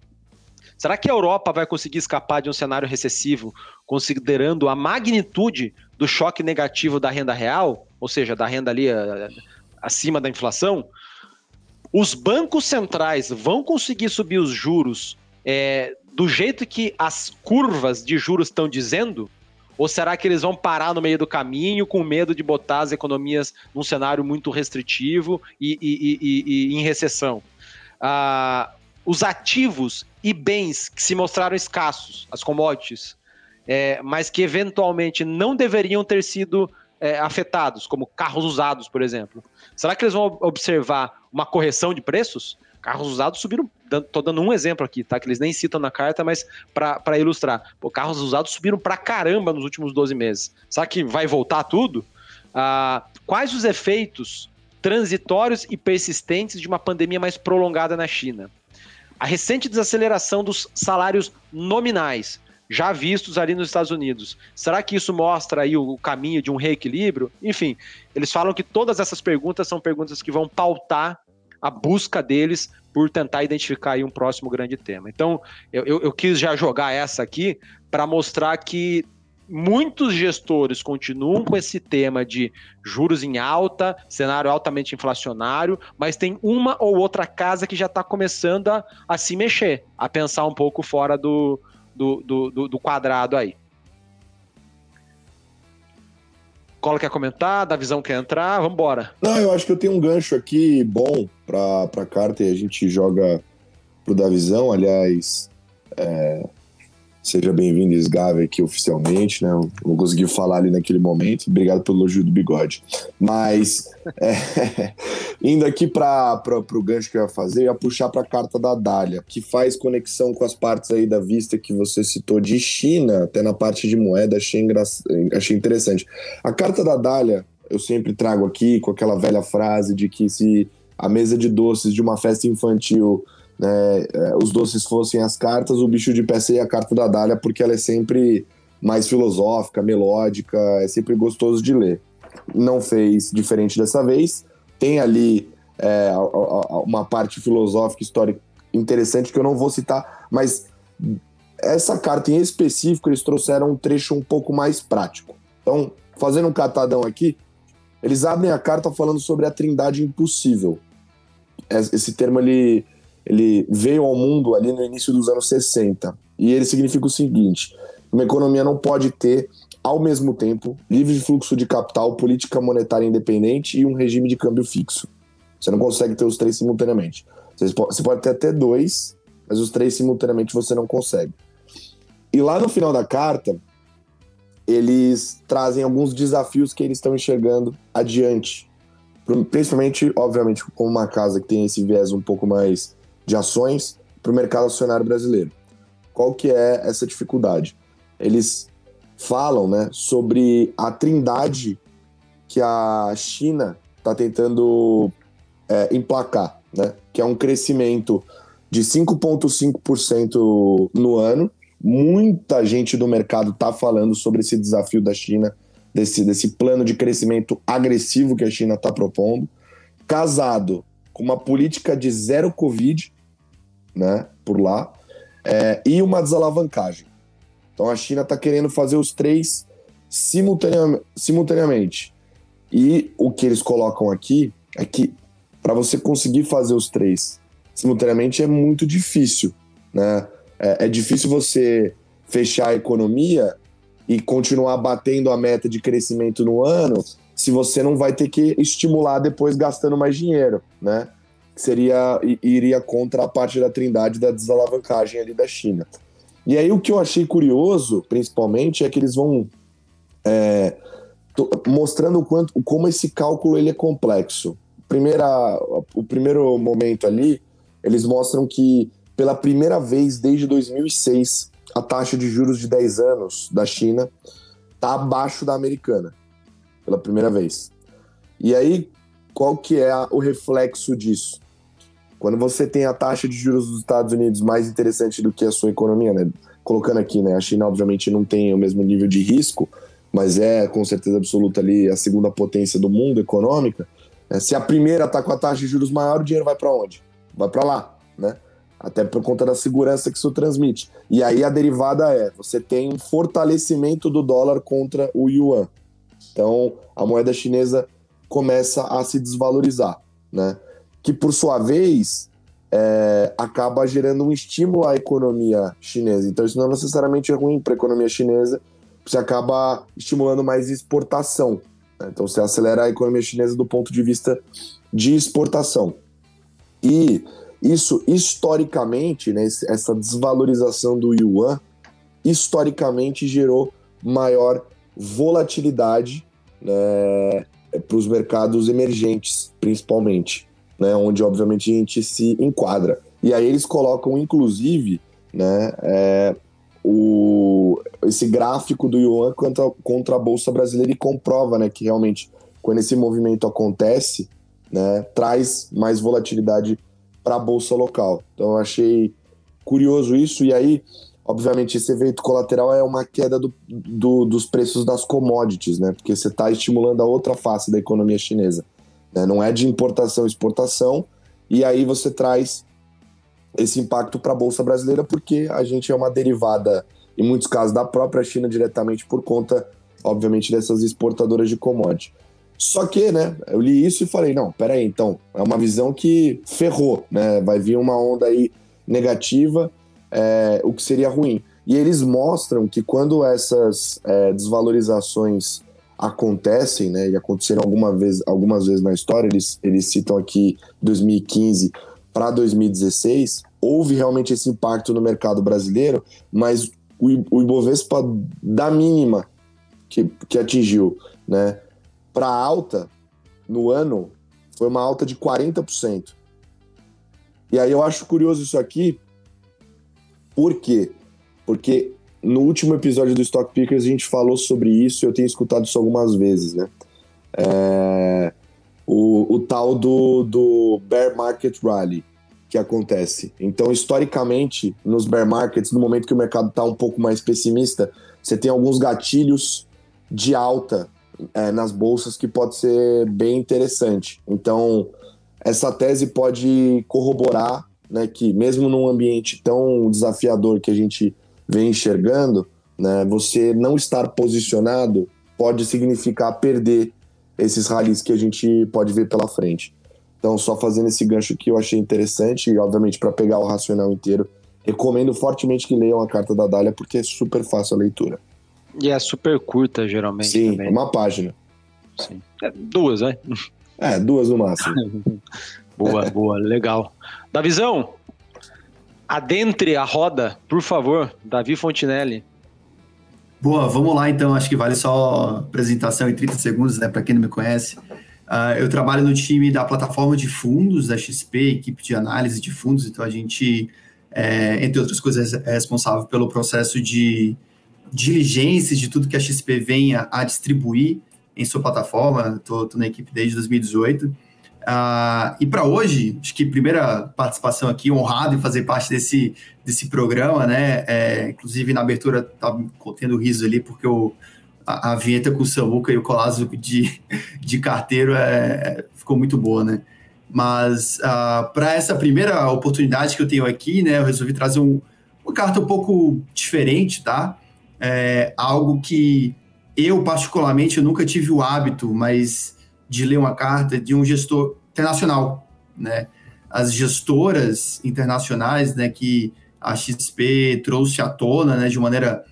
Será que a Europa vai conseguir escapar de um cenário recessivo, considerando a magnitude do choque negativo da renda real, ou seja, da renda ali acima da inflação? Os bancos centrais vão conseguir subir os juros do jeito que as curvas de juros estão dizendo? Ou será que eles vão parar no meio do caminho com medo de botar as economias num cenário muito restritivo e em recessão? Os ativos e bens que se mostraram escassos, as commodities, mas que eventualmente não deveriam ter sido afetados, como carros usados, por exemplo. Será que eles vão observar uma correção de preços? Carros usados subiram, estou dando um exemplo aqui, tá? Que eles nem citam na carta, mas para ilustrar. Carros usados subiram pra caramba nos últimos 12 meses. Será que vai voltar tudo? Quais os efeitos transitórios e persistentes de uma pandemia mais prolongada na China? A recente desaceleração dos salários nominais, já vistos ali nos Estados Unidos. Será que isso mostra aí o caminho de um reequilíbrio? Enfim, eles falam que todas essas perguntas são perguntas que vão pautar a busca deles por tentar identificar aí um próximo grande tema. Então, eu quis já jogar essa aqui para mostrar que muitos gestores continuam com esse tema de juros em alta, cenário altamente inflacionário, mas tem uma ou outra casa que já está começando a se mexer, a pensar um pouco fora do quadrado aí. Cola quer comentar, Davizão quer entrar, vamos embora. Não, eu acho que eu tenho um gancho aqui bom para carta e a gente joga pro Davizão. Aliás, seja bem-vindo, Sgave, aqui oficialmente, né? Eu não consegui falar ali naquele momento. Obrigado pelo elogio do bigode. Mas, indo aqui para o gancho que eu ia fazer, eu ia puxar para a carta da Dália, que faz conexão com as partes aí da vista que você citou de China, até na parte de moeda, achei interessante. A carta da Dália, eu sempre trago aqui com aquela velha frase de que se a mesa de doces de uma festa infantil, né, os doces fossem as cartas, o bicho de pé seria a carta da Dália, porque ela é sempre mais filosófica, melódica, é sempre gostoso de ler. Não fez diferente dessa vez. Tem ali uma parte filosófica, histórica interessante que eu não vou citar, mas essa carta em específico eles trouxeram um trecho um pouco mais prático. Então, fazendo um catadão aqui, eles abrem a carta falando sobre a trindade impossível. Esse termo ele veio ao mundo ali no início dos anos 60, e ele significa o seguinte: uma economia não pode ter, ao mesmo tempo, livre de fluxo de capital, política monetária independente e um regime de câmbio fixo. Você não consegue ter os três simultaneamente. Você pode ter até dois, mas os três simultaneamente você não consegue. E lá no final da carta, eles trazem alguns desafios que eles estão enxergando adiante. Principalmente, obviamente, com uma casa que tem esse viés um pouco mais de ações para o mercado acionário brasileiro. Qual que é essa dificuldade? Eles falam, né, sobre a trindade que a China está tentando emplacar, né, que é um crescimento de 5,5% no ano. Muita gente do mercado está falando sobre esse desafio da China, desse plano de crescimento agressivo que a China está propondo, casado com uma política de zero Covid, né, por lá, e uma desalavancagem. Então a China está querendo fazer os três simultaneamente. E o que eles colocam aqui é que para você conseguir fazer os três simultaneamente é muito difícil, né? É difícil você fechar a economia e continuar batendo a meta de crescimento no ano se você não vai ter que estimular depois gastando mais dinheiro, né? Iria contra a parte da trindade da desalavancagem ali da China. E aí o que eu achei curioso, principalmente, é que eles vão mostrando como esse cálculo ele é complexo. O primeiro momento ali, eles mostram que pela primeira vez desde 2006, a taxa de juros de 10 anos da China está abaixo da americana. pela primeira vez. E aí, qual que é o reflexo disso? Quando você tem a taxa de juros dos Estados Unidos mais interessante do que a sua economia, né? Colocando aqui, né? A China, obviamente, não tem o mesmo nível de risco, mas é, com certeza absoluta, ali a segunda potência do mundo econômica. Se a primeira está com a taxa de juros maior, o dinheiro vai para onde? Vai para lá, né? Até por conta da segurança que isso transmite. E aí a derivada você tem um fortalecimento do dólar contra o yuan. Então, a moeda chinesa começa a se desvalorizar, né? Que, por sua vez, acaba gerando um estímulo à economia chinesa. Então, isso não necessariamente é ruim para a economia chinesa, você acaba estimulando mais exportação, né? Então, você acelera a economia chinesa do ponto de vista de exportação. E isso, historicamente, né, essa desvalorização do yuan, historicamente gerou maior volatilidade, né, para os mercados emergentes, principalmente, né, onde, obviamente, a gente se enquadra. E aí eles colocam, inclusive, né, esse gráfico do yuan contra a Bolsa Brasileira e comprova, né, que realmente, quando esse movimento acontece, né, traz mais volatilidade para a Bolsa local. Então eu achei curioso isso, e aí, obviamente, esse efeito colateral é uma queda dos preços das commodities, né? Porque você está estimulando a outra face da economia chinesa, né? Não é de importação e exportação, e aí você traz esse impacto para a Bolsa Brasileira, porque a gente é uma derivada, em muitos casos, da própria China diretamente por conta, obviamente, dessas exportadoras de commodity. Só que, né, eu li isso e falei, não, peraí, então, é uma visão que ferrou, né? Vai vir uma onda aí negativa, o que seria ruim. E eles mostram que quando essas desvalorizações acontecem, né, e aconteceram algumas vezes na história, eles citam aqui 2015 para 2016, houve realmente esse impacto no mercado brasileiro, mas o Ibovespa, da mínima que atingiu, né, para alta no ano, foi uma alta de 40%. E aí eu acho curioso isso aqui. Por quê? Porque no último episódio do Stock Pickers a gente falou sobre isso, e eu tenho escutado isso algumas vezes, né? O tal do Bear Market Rally que acontece. Então, historicamente, nos bear markets, no momento que o mercado está um pouco mais pessimista, você tem alguns gatilhos de alta nas bolsas que pode ser bem interessante. Então, essa tese pode corroborar, né, que mesmo num ambiente tão desafiador que a gente vem enxergando, né, você não estar posicionado pode significar perder esses rallies que a gente pode ver pela frente. Então, só fazendo esse gancho que eu achei interessante, e obviamente para pegar o racional inteiro, recomendo fortemente que leiam a carta da Dália, porque é super fácil a leitura. E é super curta, geralmente. Sim, também. Uma página. Sim. Duas, né? 2 no máximo. Boa, legal. Davizão, adentre a roda, por favor, Davi Fontinelli. Boa, vamos lá então, acho que vale só a apresentação em 30 segundos, né, para quem não me conhece. Eu trabalho no time da plataforma de fundos da XP, equipe de análise de fundos, então a gente, entre outras coisas, é responsável pelo processo de diligências de tudo que a XP venha a distribuir em sua plataforma. Estou na equipe desde 2018. E para hoje, acho que primeira participação aqui, honrado em fazer parte desse programa, né? Inclusive na abertura estava tendo riso ali, porque a vinheta com o Samuca e o Colasso de carteiro ficou muito boa, né? Mas para essa primeira oportunidade que eu tenho aqui, né, eu resolvi trazer uma carta um pouco diferente, tá? Algo que eu, particularmente, eu nunca tive o hábito, mas de ler uma carta de um gestor internacional, né? As gestoras internacionais, né, que a XP trouxe à tona, né, de maneira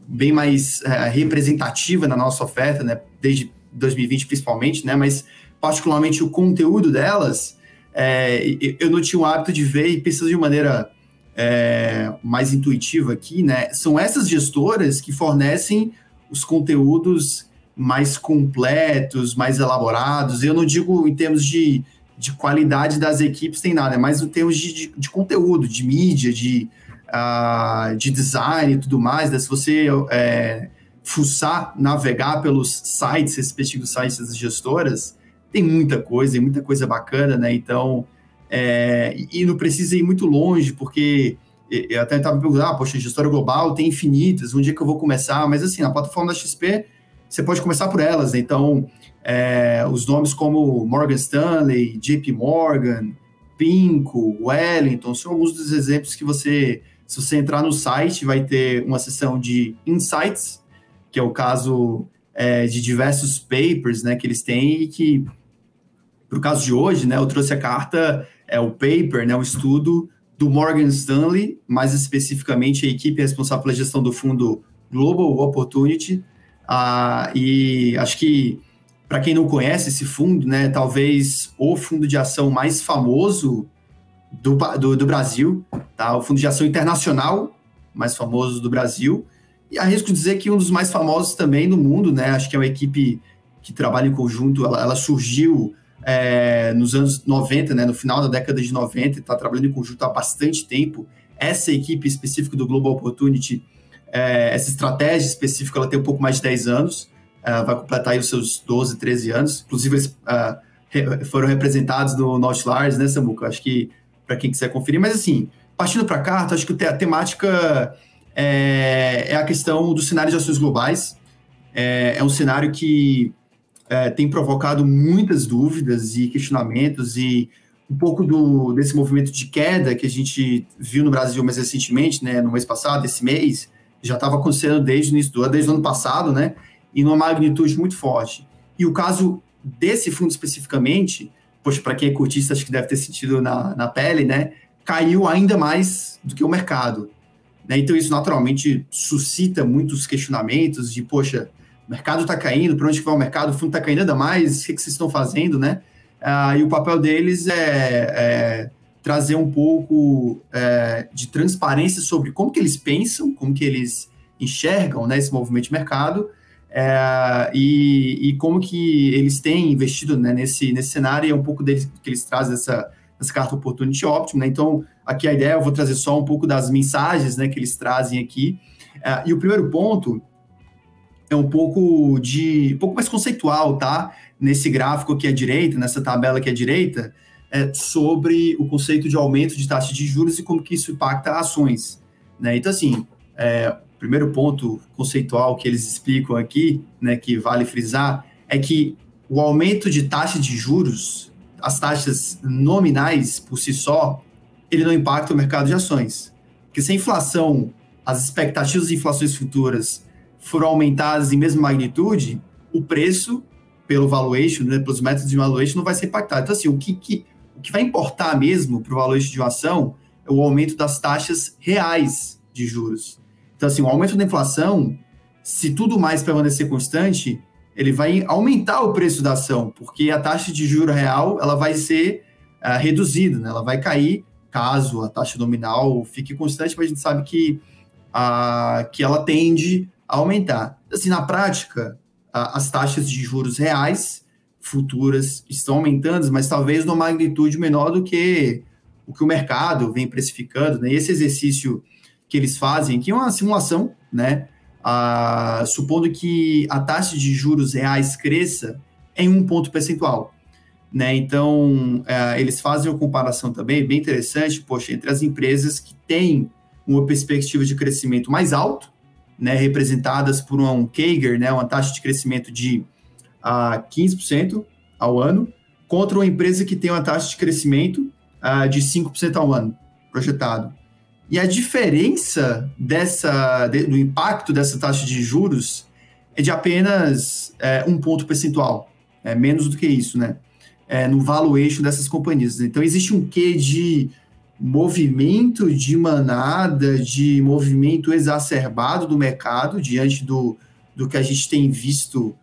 bem mais representativa na nossa oferta, né, desde 2020 principalmente, né, mas particularmente o conteúdo delas, eu não tinha o hábito de ver e pensar de maneira mais intuitiva aqui, né? São essas gestoras que fornecem os conteúdos mais completos, mais elaborados. Eu não digo em termos de qualidade das equipes, tem nada, mas em termos de conteúdo, de mídia, de design e tudo mais, né? Se você fuçar, navegar pelos sites, respectivos sites das gestoras, tem muita coisa bacana, né? Então, e não precisa ir muito longe, porque eu até estava me perguntando, poxa, gestora global tem infinitas, onde é que eu vou começar? Mas assim, na plataforma da XP, você pode começar por elas, né? Então, os nomes como Morgan Stanley, JP Morgan, PIMCO, Wellington, são alguns dos exemplos que se você entrar no site, vai ter uma seção de Insights, que é o caso de diversos papers, né, que eles têm, e que, para o caso de hoje, né, eu trouxe a carta, o paper, né, o estudo do Morgan Stanley, mais especificamente a equipe responsável pela gestão do fundo Global Opportunity, e acho que, para quem não conhece esse fundo, né, talvez o fundo de ação mais famoso do Brasil, tá? O fundo de ação internacional mais famoso do Brasil, e arrisco dizer que um dos mais famosos também no mundo, né? Acho que é uma equipe que trabalha em conjunto, ela surgiu nos anos 90, né? No final da década de 90, está trabalhando em conjunto há bastante tempo. Essa equipe específica do Global Opportunity, essa estratégia específica, ela tem um pouco mais de 10 anos, vai completar aí os seus 12, 13 anos, inclusive eles foram representados no Nautilus, né, Samuca? Acho que para quem quiser conferir, mas assim, partindo para a carta, acho que a temática é a questão do cenário de ações globais. É um cenário que tem provocado muitas dúvidas e questionamentos, e um pouco desse movimento de queda que a gente viu no Brasil mais recentemente, né, no mês passado, esse mês, já estava acontecendo desde o ano passado, né, e numa magnitude muito forte. E o caso desse fundo especificamente, poxa, para quem é cotista, acho que deve ter sentido na pele, né, caiu ainda mais do que o mercado. Né? Então, isso naturalmente suscita muitos questionamentos de, poxa, o mercado está caindo, para onde que vai o mercado? O fundo está caindo ainda mais, o que vocês estão fazendo, né? E o papel deles é trazer um pouco de transparência sobre como que eles pensam, como que eles enxergam, né, esse movimento de mercado, e como que eles têm investido, né, nesse cenário, e é um pouco deles que eles trazem essa carta Opportunity Optimum, né? Então, aqui a ideia, eu vou trazer só um pouco das mensagens, né, que eles trazem aqui. E o primeiro ponto é um pouco mais conceitual, tá? Nesse gráfico aqui à direita, nessa tabela aqui à direita, sobre o conceito de aumento de taxa de juros e como que isso impacta ações, né? Então, assim, o primeiro ponto conceitual que eles explicam aqui, né, que vale frisar, é que o aumento de taxa de juros, as taxas nominais por si só, ele não impacta o mercado de ações. Porque se a inflação, as expectativas de inflações futuras foram aumentadas em mesma magnitude, o preço, pelo valuation, né, pelos métodos de valuation, não vai ser impactado. Então, assim, o que vai importar mesmo para o valuation de uma ação é o aumento das taxas reais de juros. Então, assim, o aumento da inflação, se tudo mais permanecer constante, ele vai aumentar o preço da ação, porque a taxa de juro real ela vai ser reduzida, né? Ela vai cair caso a taxa nominal fique constante, mas a gente sabe que ela tende a aumentar. Assim, na prática, as taxas de juros reais futuras estão aumentando, mas talvez numa magnitude menor do que o que o mercado vem precificando, né? E esse exercício que eles fazem, que é uma simulação, né? Supondo que a taxa de juros reais cresça em 1 ponto percentual, né? Então, eles fazem uma comparação também bem interessante, poxa, entre as empresas que têm uma perspectiva de crescimento mais alto, né, representadas por um CAGR, né, uma taxa de crescimento de 15% ao ano, contra uma empresa que tem uma taxa de crescimento de 5% ao ano, projetado. E a diferença do impacto dessa taxa de juros é de apenas 1 ponto percentual, menos do que isso, né? No valuation dessas companhias. Então, existe um quê de movimento de manada, de movimento exacerbado do mercado diante do que a gente tem visto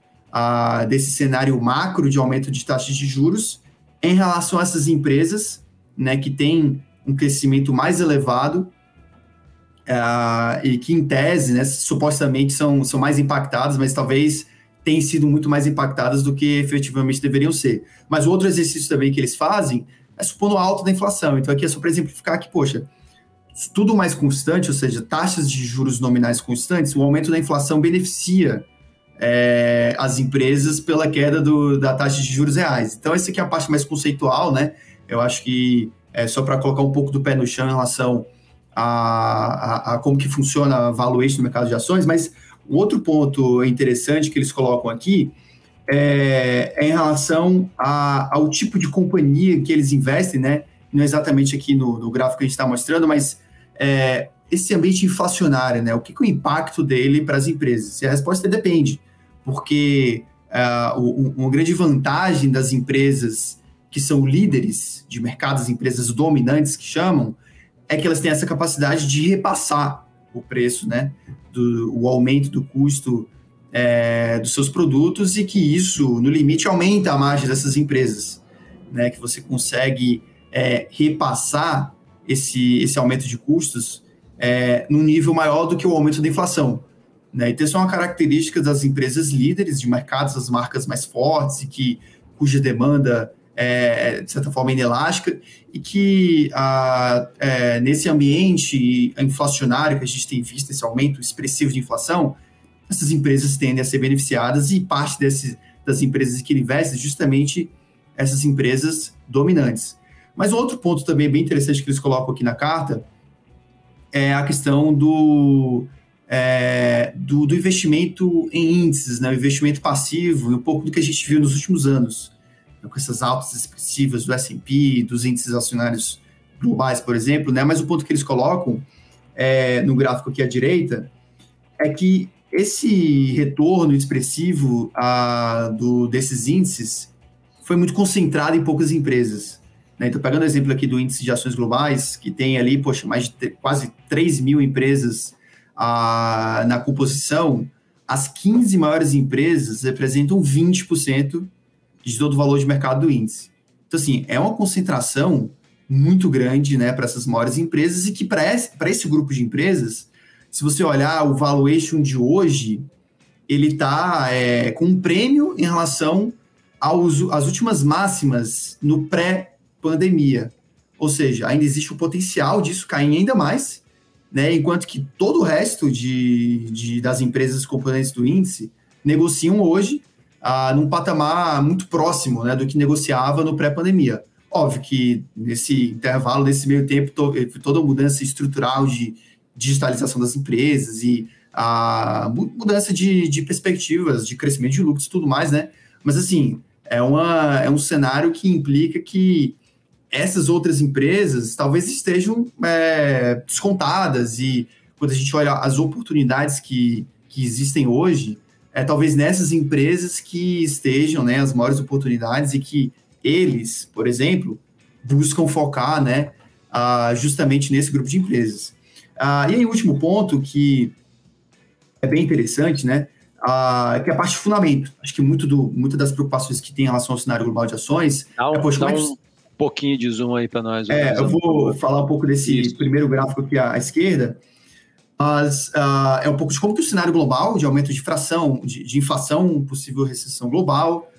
desse cenário macro de aumento de taxas de juros em relação a essas empresas, né, que têm um crescimento mais elevado e que, em tese, né, supostamente são mais impactadas, mas talvez tenham sido muito mais impactadas do que efetivamente deveriam ser. Mas o outro exercício também que eles fazem é supondo alta da inflação. Então, aqui é só para exemplificar que, poxa, tudo mais constante, ou seja, taxas de juros nominais constantes, o aumento da inflação beneficia as empresas pela queda da taxa de juros reais. Então, essa aqui é a parte mais conceitual, né? Eu acho que é só para colocar um pouco do pé no chão em relação a como que funciona a valuation no mercado de ações, mas um outro ponto interessante que eles colocam aqui é em relação ao tipo de companhia que eles investem, né? Não exatamente aqui no gráfico que a gente está mostrando, mas esse ambiente inflacionário, né? O que é o impacto dele para as empresas? E a resposta depende, porque uma grande vantagem das empresas que são líderes de mercado, as empresas dominantes que chamam, é que elas têm essa capacidade de repassar o preço, né? O aumento do custo dos seus produtos, e que isso, no limite, aumenta a margem dessas empresas, né? Que você consegue repassar esse aumento de custos num nível maior do que o aumento da inflação, né? Então, isso é uma característica das empresas líderes de mercados, as marcas mais fortes e cuja demanda de certa forma inelástica, e que nesse ambiente inflacionário que a gente tem visto, esse aumento expressivo de inflação, essas empresas tendem a ser beneficiadas, e parte das empresas que investem justamente essas empresas dominantes. Mas outro ponto também bem interessante que eles colocam aqui na carta é a questão do investimento em índices, né? O investimento passivo, e um pouco do que a gente viu nos últimos anos, com essas altas expressivas do S&P, dos índices acionários globais, por exemplo, né? Mas o ponto que eles colocam no gráfico aqui à direita é que esse retorno expressivo desses índices foi muito concentrado em poucas empresas, né? Então, pegando o exemplo aqui do índice de ações globais, que tem ali, mais de quase 3 mil empresas na composição, as 15 maiores empresas representam 20% de todo o valor de mercado do índice. Então, assim, é uma concentração muito grande, né, para essas maiores empresas, e que para esse grupo de empresas, se você olhar o valuation de hoje, ele está com um prêmio em relação às últimas máximas no pré-pandemia. Ou seja, ainda existe o potencial disso cair ainda mais, né, enquanto que todo o resto das empresas componentes do índice negociam hoje num patamar muito próximo, né, do que negociava no pré-pandemia. Óbvio que nesse intervalo, nesse meio tempo, toda a mudança estrutural de digitalização das empresas e a mudança de perspectivas, de crescimento de lucros e tudo mais, né? Mas, assim, é um cenário que implica que essas outras empresas talvez estejam descontadas, e quando a gente olha as oportunidades que existem hoje, talvez nessas empresas que estejam, né, as maiores oportunidades, e que eles, por exemplo, buscam focar, né, justamente nesse grupo de empresas. E aí, o último ponto que é bem interessante, né, que é a parte de fundamento. Acho que muitas das preocupações que tem em relação ao cenário global de ações... Dá um pouquinho de zoom aí para nós. Eu vou falar um pouco desse primeiro gráfico aqui à esquerda. Mas é um pouco de como que o cenário global de aumento de inflação, de inflação, possível recessão global,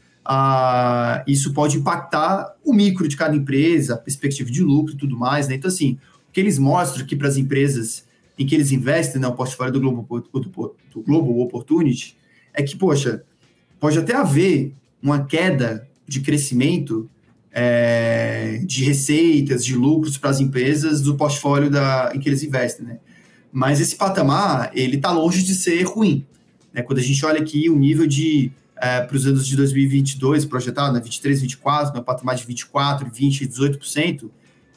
isso pode impactar o micro de cada empresa, a perspectiva de lucro e tudo mais, né? Então, assim, o que eles mostram aqui para as empresas em que eles investem, né, o portfólio do Global Opportunity, é que, poxa, pode até haver uma queda de crescimento de receitas, de lucros para as empresas do portfólio em que eles investem, né? Mas esse patamar, ele está longe de ser ruim, né? Quando a gente olha aqui o nível para os anos de 2022, projetado, né, 23, 24, no patamar de 24, 20 e 18%,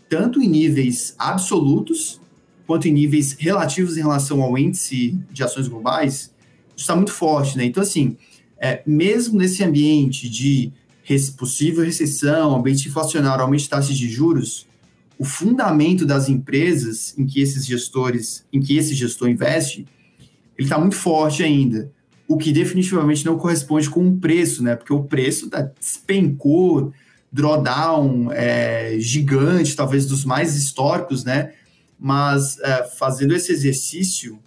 tanto em níveis absolutos, quanto em níveis relativos em relação ao índice de ações globais, está muito forte, né? Então, assim, mesmo nesse ambiente de possível recessão, ambiente inflacionário, aumento de taxas de juros, o fundamento das empresas em que esse gestor investe, ele está muito forte ainda, o que definitivamente não corresponde com o preço, né? Porque o preço despencou, drawdown gigante, talvez dos mais históricos, né? Mas fazendo esse exercício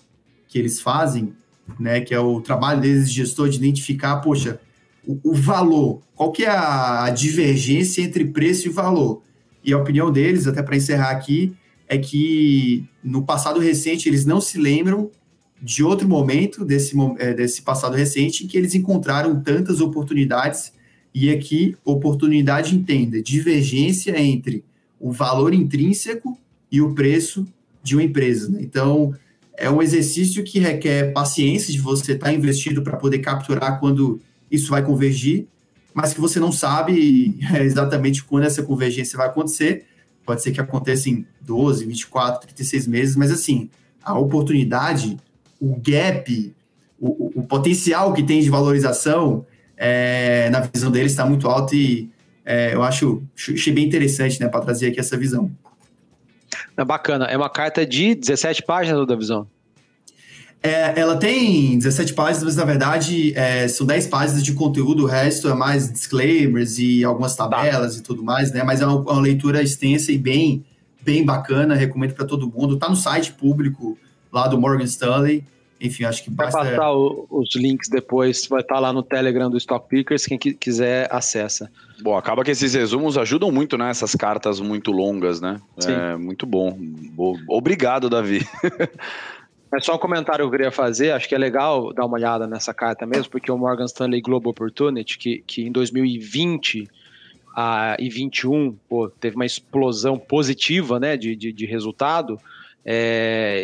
que eles fazem, né, que é o trabalho deles de gestor de identificar, poxa, o valor, qual que é a divergência entre preço e valor? E a opinião deles, até para encerrar aqui, é que no passado recente eles não se lembram de outro momento desse passado recente em que eles encontraram tantas oportunidades, e aqui oportunidade entenda, divergência entre o valor intrínseco e o preço de uma empresa, né? Então, é um exercício que requer paciência de você estar investindo para poder capturar quando isso vai convergir, mas que você não sabe exatamente quando essa convergência vai acontecer. Pode ser que aconteça em 12, 24, 36 meses, mas assim, a oportunidade, o gap, o potencial que tem de valorização, na visão deles está muito alto e eu achei bem interessante, né, para trazer aqui essa visão. É bacana. É uma carta de 17 páginas, da visão? Ela tem 17 páginas, mas na verdade são 10 páginas de conteúdo, o resto é mais disclaimers e algumas tabelas e tudo mais, né? Mas é uma leitura extensa e bem bacana, recomendo para todo mundo. Tá no site público lá do Morgan Stanley. Enfim, acho que basta... Vai passar os links depois, vai estar lá no Telegram do Stock Pickers, quem quiser acessa. Bom, acaba que esses resumos ajudam muito, né? Essas cartas muito longas, né? Sim. Muito bom. Obrigado, Davi. É só um comentário que eu queria fazer, acho que é legal dar uma olhada nessa carta mesmo, porque o Morgan Stanley Global Opportunity, que em 2020 e 2021 teve uma explosão positiva, né, de resultado,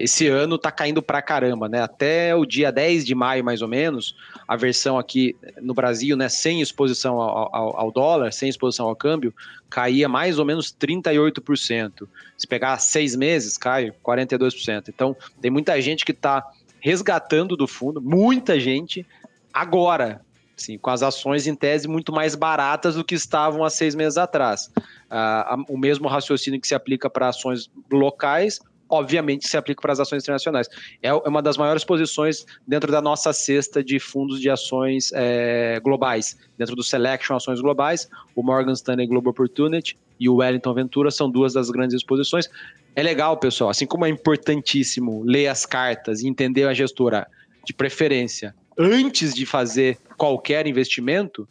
esse ano tá caindo pra caramba, né? Até o dia 10 de maio, mais ou menos, a versão aqui no Brasil, né, sem exposição ao dólar, sem exposição ao câmbio, caía mais ou menos 38%. Se pegar 6 meses, cai 42%. Então, tem muita gente que tá resgatando do fundo, muita gente, agora, assim, com as ações em tese muito mais baratas do que estavam há 6 meses atrás. O mesmo raciocínio que se aplica para ações locais, obviamente se aplica para as ações internacionais. É uma das maiores posições dentro da nossa cesta de fundos de ações globais. Dentro do Selection Ações Globais, o Morgan Stanley Global Opportunity e o Wellington Ventura são duas das grandes exposições. É legal, pessoal, assim como é importantíssimo ler as cartas e entender a gestora de preferência antes de fazer qualquer investimento,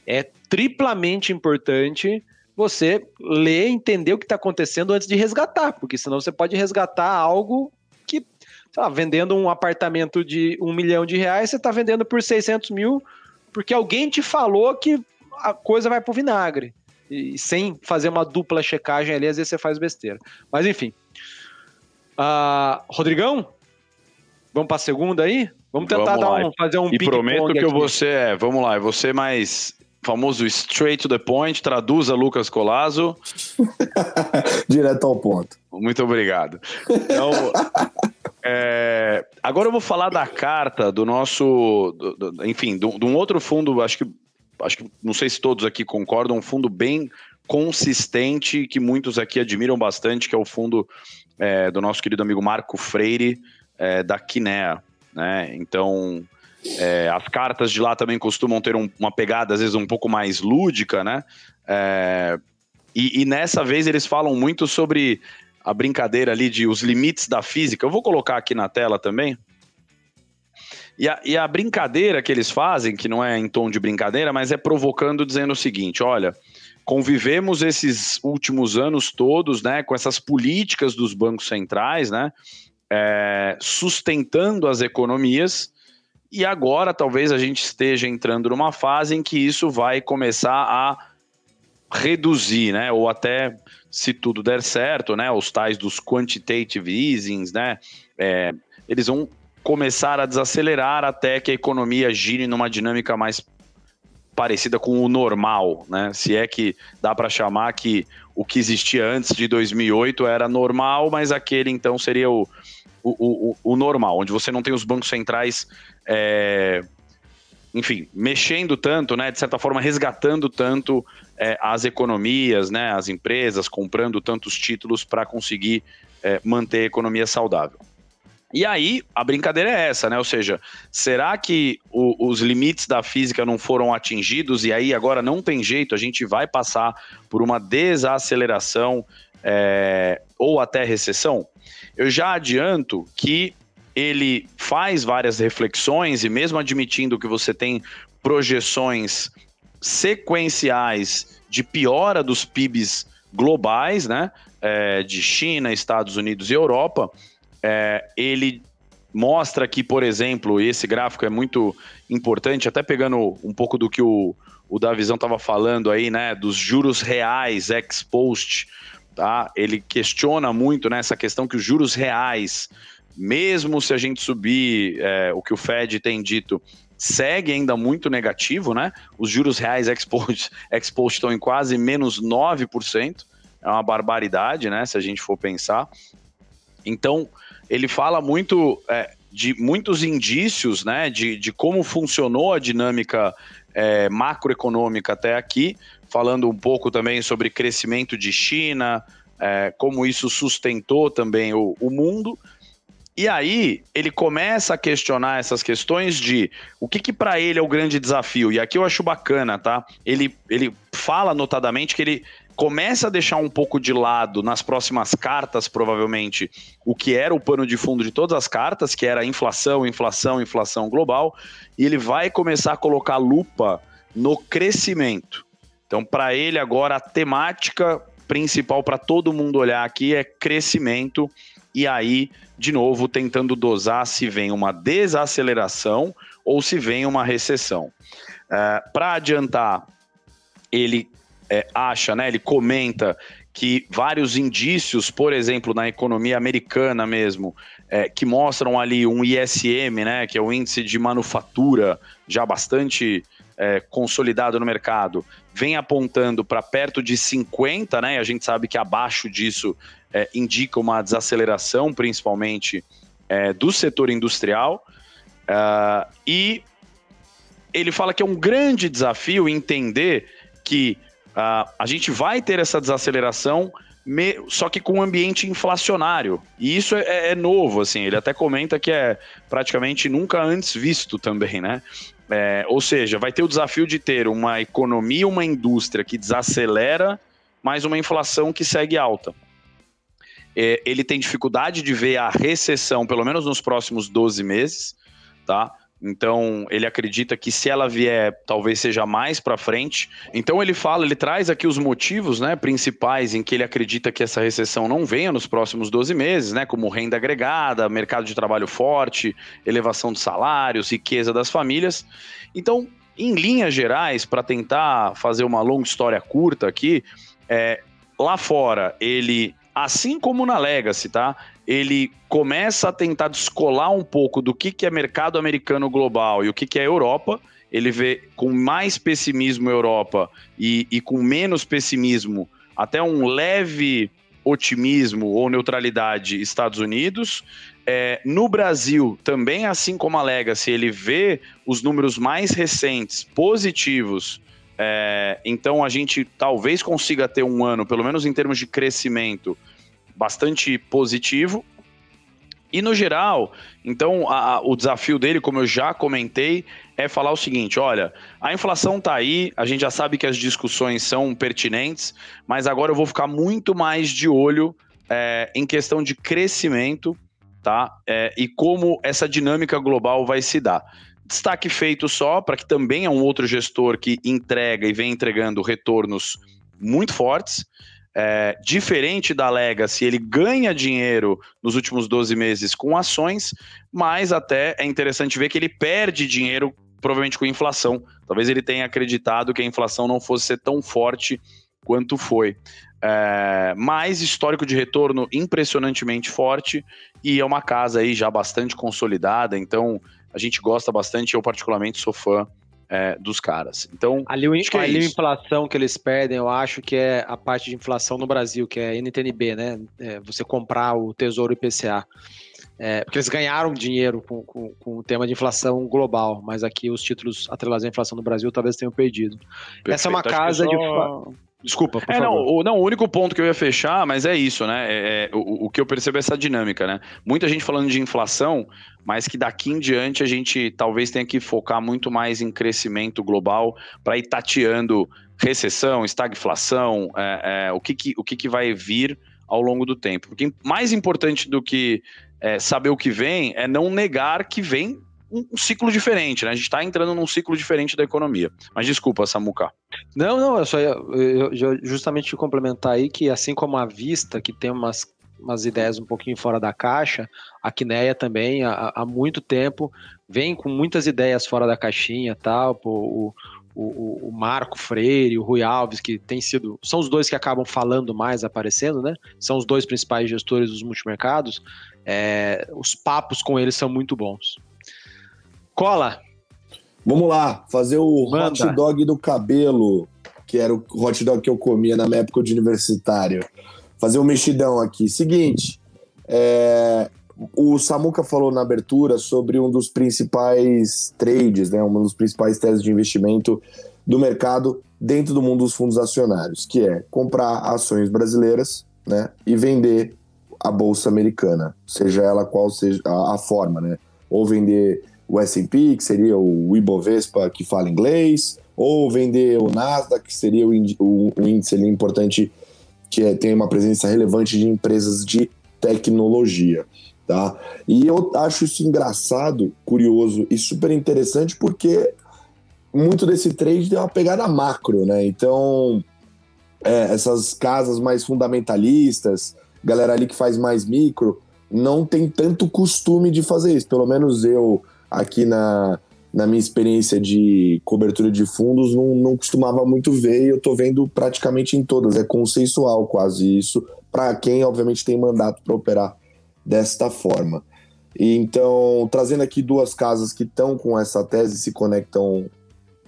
é triplamente importante você ler e entender o que está acontecendo antes de resgatar, porque senão você pode resgatar algo que, sei lá, vendendo um apartamento de R$1 milhão, você está vendendo por 600 mil, porque alguém te falou que a coisa vai pro vinagre. E sem fazer uma dupla checagem ali, às vezes você faz besteira. Mas enfim. Rodrigão, vamos para a segunda aí? Vamos tentar fazer um ping-pong. E prometo que eu vou ser, vamos lá, eu vou ser mais... famoso straight to the point, traduza Lucas Collazo. Direto ao ponto. Muito obrigado. Então, agora eu vou falar da carta do nosso, enfim, de um outro fundo, acho que não sei se todos aqui concordam, um fundo bem consistente, que muitos aqui admiram bastante, que é o fundo do nosso querido amigo Marco Freire, da Kinea, né? Então... as cartas de lá também costumam ter uma pegada, às vezes, um pouco mais lúdica, né? E nessa vez eles falam muito sobre a brincadeira ali de os limites da física. Eu vou colocar aqui na tela também. E a brincadeira que eles fazem, que não é em tom de brincadeira, mas é provocando, dizendo o seguinte: olha, convivemos esses últimos anos todos, né, com essas políticas dos bancos centrais, né, sustentando as economias. E agora talvez a gente esteja entrando numa fase em que isso vai começar a reduzir, né? Ou até, se tudo der certo, né? Os tais dos quantitative easings, né? Eles vão começar a desacelerar até que a economia gire numa dinâmica mais parecida com o normal, né? Se é que dá para chamar que o que existia antes de 2008 era normal, mas aquele então seria o normal, onde você não tem os bancos centrais, enfim, mexendo tanto, né, de certa forma resgatando tanto as economias, né, as empresas, comprando tantos títulos para conseguir manter a economia saudável. E aí, a brincadeira é essa, né? Ou seja, será que os limites da física não foram atingidos e aí agora não tem jeito, a gente vai passar por uma desaceleração ou até recessão? Eu já adianto que ele faz várias reflexões e mesmo admitindo que você tem projeções sequenciais de piora dos PIBs globais, né? de China, Estados Unidos e Europa, ele mostra que, por exemplo, esse gráfico é muito importante, até pegando um pouco do que o Davizão estava falando aí, né, dos juros reais ex-post, tá? Ele questiona muito, né, essa questão que os juros reais, mesmo se a gente subir o que o Fed tem dito, segue ainda muito negativo, né? Os juros reais ex-post estão em quase menos 9%, é uma barbaridade, né, se a gente for pensar. Então, ele fala muito de muitos indícios, né, de como funcionou a dinâmica macroeconômica até aqui, falando um pouco também sobre crescimento de China, como isso sustentou também o mundo. E aí, ele começa a questionar essas questões de o que para ele é o grande desafio. E aqui eu acho bacana, tá? Ele fala notadamente que ele começa a deixar um pouco de lado, nas próximas cartas, provavelmente, o que era o pano de fundo de todas as cartas, que era inflação, inflação, inflação global, e ele vai começar a colocar lupa no crescimento. Então, para ele, agora, a temática principal para todo mundo olhar aqui é crescimento, e aí, de novo, tentando dosar se vem uma desaceleração ou se vem uma recessão. Para adiantar, ele acha, né, ele comenta que vários indícios, por exemplo, na economia americana mesmo, que mostram ali um ISM, né, que é o índice de manufatura, já bastante consolidado no mercado, vem apontando para perto de 50, né, e a gente sabe que abaixo disso indica uma desaceleração, principalmente do setor industrial, e ele fala que é um grande desafio entender que a gente vai ter essa desaceleração, só que com um ambiente inflacionário. E isso é novo, assim. Ele até comenta que é praticamente nunca antes visto também, né? Ou seja, vai ter o desafio de ter uma economia, uma indústria que desacelera, mas uma inflação que segue alta. Ele tem dificuldade de ver a recessão, pelo menos nos próximos 12 meses, tá? Então, ele acredita que se ela vier, talvez seja mais para frente. Então, ele traz aqui os motivos, né, principais em que ele acredita que essa recessão não venha nos próximos 12 meses, né, como renda agregada, mercado de trabalho forte, elevação de salários, riqueza das famílias. Então, em linhas gerais, para tentar fazer uma longa história curta aqui, lá fora, ele, assim como na Legacy, tá? Ele começa a tentar descolar um pouco do que é mercado americano global e o que é Europa. Ele vê com mais pessimismo Europa e com menos pessimismo, até um leve otimismo ou neutralidade Estados Unidos. No Brasil, também assim como a Legacy, ele vê os números mais recentes positivos. Então a gente talvez consiga ter um ano, pelo menos em termos de crescimento, bastante positivo. E no geral, então o desafio dele, como eu já comentei, é falar o seguinte: olha, a inflação está aí, a gente já sabe que as discussões são pertinentes, mas agora eu vou ficar muito mais de olho em questão de crescimento, tá? E como essa dinâmica global vai se dar. Destaque feito só para que também é um outro gestor que entrega e vem entregando retornos muito fortes. Diferente da Legacy, ele ganha dinheiro nos últimos 12 meses com ações, mas até é interessante ver que ele perde dinheiro provavelmente com inflação. Talvez ele tenha acreditado que a inflação não fosse ser tão forte quanto foi. Mas histórico de retorno impressionantemente forte, e é uma casa aí já bastante consolidada, então a gente gosta bastante, eu particularmente sou fã dos caras. Então, ali a inflação que eles perdem, eu acho que é a parte de inflação no Brasil, que é NTNB, né? Você comprar o Tesouro IPCA. Porque eles ganharam dinheiro com o tema de inflação global, mas aqui os títulos atrelados à inflação no Brasil talvez tenham perdido. Perfeito. Essa é uma casa de... Desculpa, por favor. Não, o único ponto que eu ia fechar, mas é isso, né? O que eu percebo é essa dinâmica, né? Muita gente falando de inflação, mas que daqui em diante a gente talvez tenha que focar muito mais em crescimento global para ir tateando recessão, estagflação, o que vai vir ao longo do tempo. Porque mais importante do que saber o que vem é não negar que vem um ciclo diferente, né? A gente está entrando num ciclo diferente da economia. Mas desculpa, Samuca. Não, eu só ia justamente complementar aí que, assim como a Vista, que tem umas ideias um pouquinho fora da caixa, a Quineia também, há muito tempo, vem com muitas ideias fora da caixinha, tal, o Marco Freire, o Rui Alves, que são os dois que acabam falando mais, aparecendo, né? São os dois principais gestores dos multimercados. Os papos com eles são muito bons. Cola. Vamos lá, fazer o Manda. hot dog do cabelo, que era o hot dog que eu comia na minha época de universitário. Fazer um mexidão aqui. Seguinte, o Samuca falou na abertura sobre um dos principais trades, né, uma das principais teses de investimento do mercado dentro do mundo dos fundos acionários, que é comprar ações brasileiras, né, e vender a bolsa americana, seja ela qual seja a forma, né? Ou vender o S&P, que seria o Ibovespa, que fala inglês, ou vender o Nasdaq, que seria o índice ali importante, que tem uma presença relevante de empresas de tecnologia, tá? E eu acho isso engraçado, curioso e super interessante, porque muito desse trade tem uma pegada macro, né? Então, essas casas mais fundamentalistas, galera ali que faz mais micro, não tem tanto costume de fazer isso. Pelo menos eu, aqui na minha experiência de cobertura de fundos, não costumava muito ver, e eu tô vendo praticamente em todas. É consensual quase isso, para quem, obviamente, tem mandato para operar desta forma. E então, trazendo aqui duas casas que estão com essa tese, se conectam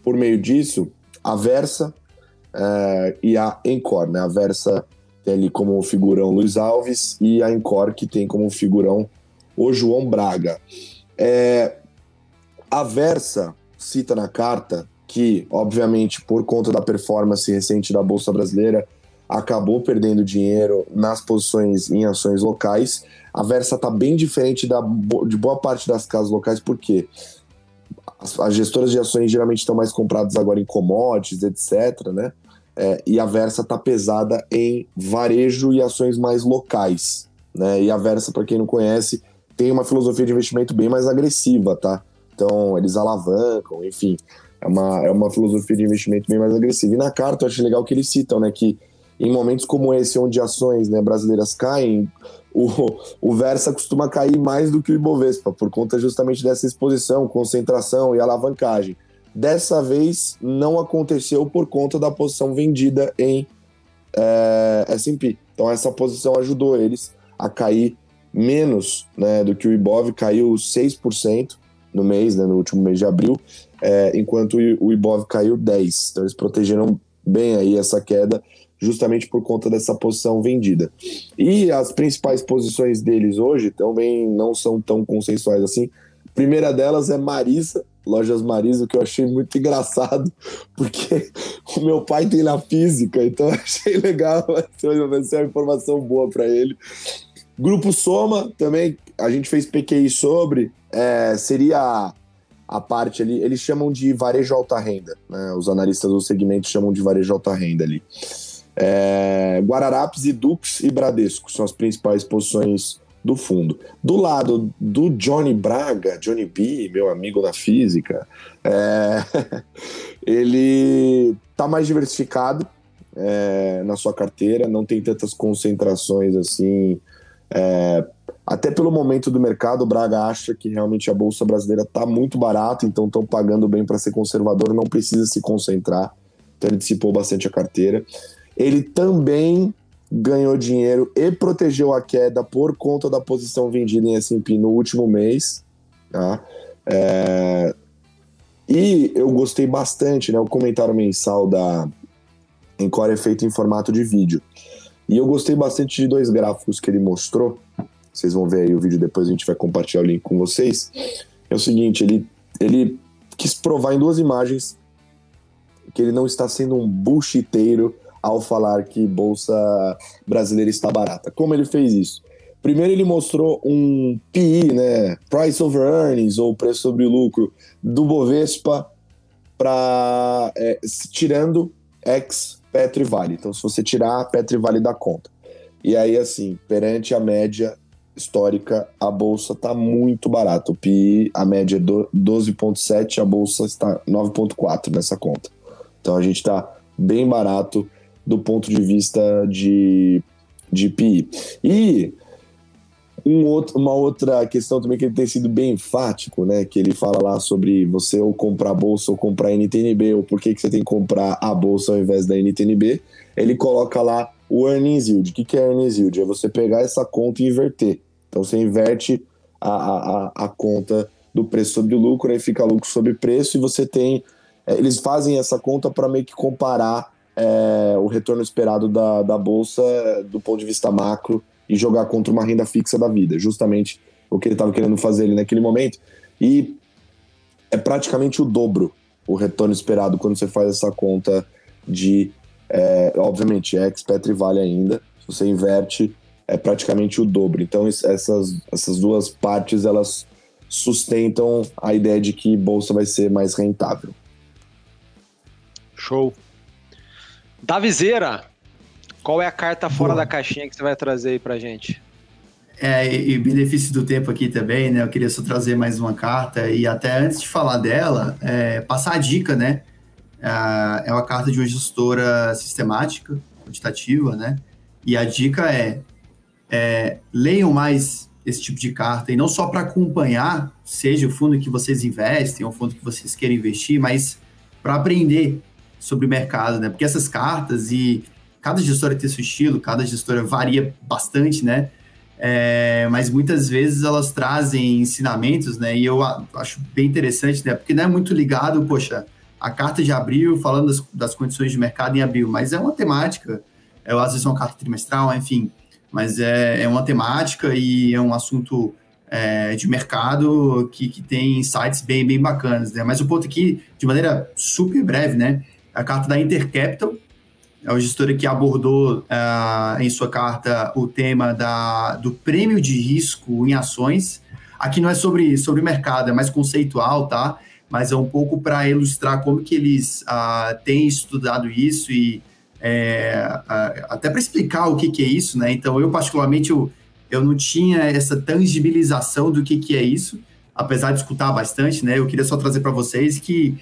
por meio disso, a Versa e a Encore, né? A Versa tem ali como figurão Luiz Alves e a Encore que tem como figurão o João Braga. A Versa cita na carta que, obviamente, por conta da performance recente da Bolsa Brasileira, acabou perdendo dinheiro nas posições em ações locais. A Versa está bem diferente de boa parte das casas locais, porque as gestoras de ações geralmente estão mais compradas agora em commodities, etc., né? E a Versa está pesada em varejo e ações mais locais, né? E a Versa, para quem não conhece, tem uma filosofia de investimento bem mais agressiva, tá? Então, eles alavancam, enfim, é uma filosofia de investimento bem mais agressiva. E na carta eu achei legal que eles citam, né, que em momentos como esse, onde ações, né, brasileiras caem, o Versa costuma cair mais do que o Ibovespa, por conta justamente dessa exposição, concentração e alavancagem. Dessa vez, não aconteceu por conta da posição vendida em S&P. Então, essa posição ajudou eles a cair menos, né, do que o Ibov, caiu 6% no mês, né, no último mês de abril, enquanto o Ibov caiu 10%. Então, eles protegeram bem aí essa queda, justamente por conta dessa posição vendida. E as principais posições deles hoje também não são tão consensuais assim. A primeira delas é Marisa, Lojas Marisa, que eu achei muito engraçado, porque o meu pai tem na física, então eu achei legal, vai ser uma informação boa para ele. Grupo Soma, também, a gente fez PQI sobre, seria a parte ali, eles chamam de varejo alta renda, né? Os analistas do segmento chamam de varejo alta renda ali. Guararapes, Dux e Bradesco são as principais posições do fundo. Do lado do Johnny Braga, Johnny B, meu amigo na física, ele tá mais diversificado na sua carteira, não tem tantas concentrações assim. Até pelo momento do mercado, o Braga acha que realmente a Bolsa Brasileira está muito barata, então estão pagando bem para ser conservador, não precisa se concentrar, então ele dissipou bastante a carteira. Ele também ganhou dinheiro e protegeu a queda por conta da posição vendida em S&P no último mês, tá? E eu gostei bastante, né? O comentário mensal da Encore é feito em formato de vídeo. E eu gostei bastante de dois gráficos que ele mostrou. Vocês vão ver aí o vídeo, depois a gente vai compartilhar o link com vocês. É o seguinte, ele quis provar em duas imagens que ele não está sendo um bullshiteiro ao falar que Bolsa Brasileira está barata. Como ele fez isso? Primeiro ele mostrou um PI, né, Price over Earnings, ou preço sobre lucro, do Bovespa, tirando ex-Petro e Vale. Então, se você tirar Petro e Vale da conta. E aí, assim, perante a média histórica, a bolsa está muito barata. O PI, a média é 12,7, a bolsa está 9,4 nessa conta. Então a gente está bem barato do ponto de vista de PI. E uma outra questão também que ele tem sido bem enfático, né? Que ele fala lá sobre você ou comprar a bolsa ou comprar a NTNB, ou por que você tem que comprar a bolsa ao invés da NTNB. Ele coloca lá o earnings yield. O que é earnings yield? É você pegar essa conta e inverter. Então você inverte a conta do preço sobre o lucro, aí fica lucro sobre preço, e você tem... Eles fazem essa conta para meio que comparar o retorno esperado da bolsa do ponto de vista macro e jogar contra uma renda fixa da vida, justamente o que ele estava querendo fazer ali naquele momento. E é praticamente o dobro o retorno esperado quando você faz essa conta de... obviamente, ex-Petri vale ainda, se você inverte, é praticamente o dobro. Então essas duas partes, elas sustentam a ideia de que bolsa vai ser mais rentável. Show. Davizeira, qual é a carta fora da caixinha que você vai trazer aí pra gente? E benefício do tempo aqui também, né? Eu queria só trazer mais uma carta, e até antes de falar dela, passar a dica, né? É uma carta de uma gestora sistemática, quantitativa, né? E a dica leiam mais esse tipo de carta, e não só para acompanhar, seja o fundo que vocês investem, ou o fundo que vocês querem investir, mas para aprender sobre o mercado, né? Porque essas cartas, e cada gestora tem seu estilo, cada gestora varia bastante, né? Mas muitas vezes elas trazem ensinamentos, né? E eu acho bem interessante, né? Porque não é muito ligado, poxa, a carta de abril, falando das condições de mercado em abril, mas é uma temática, às vezes é uma carta trimestral, enfim, mas é uma temática e é um assunto de mercado que tem insights bem, bem bacanas, né? Mas o ponto aqui, de maneira super breve, né? A carta da Intercapital, é uma gestora que abordou em sua carta o tema do prêmio de risco em ações. Aqui não é sobre mercado, é mais conceitual, tá? Mas é um pouco para ilustrar como que eles têm estudado isso e até para explicar o que é isso, né? Então, eu particularmente, eu não tinha essa tangibilização do que é isso, apesar de escutar bastante, né? Eu queria só trazer para vocês que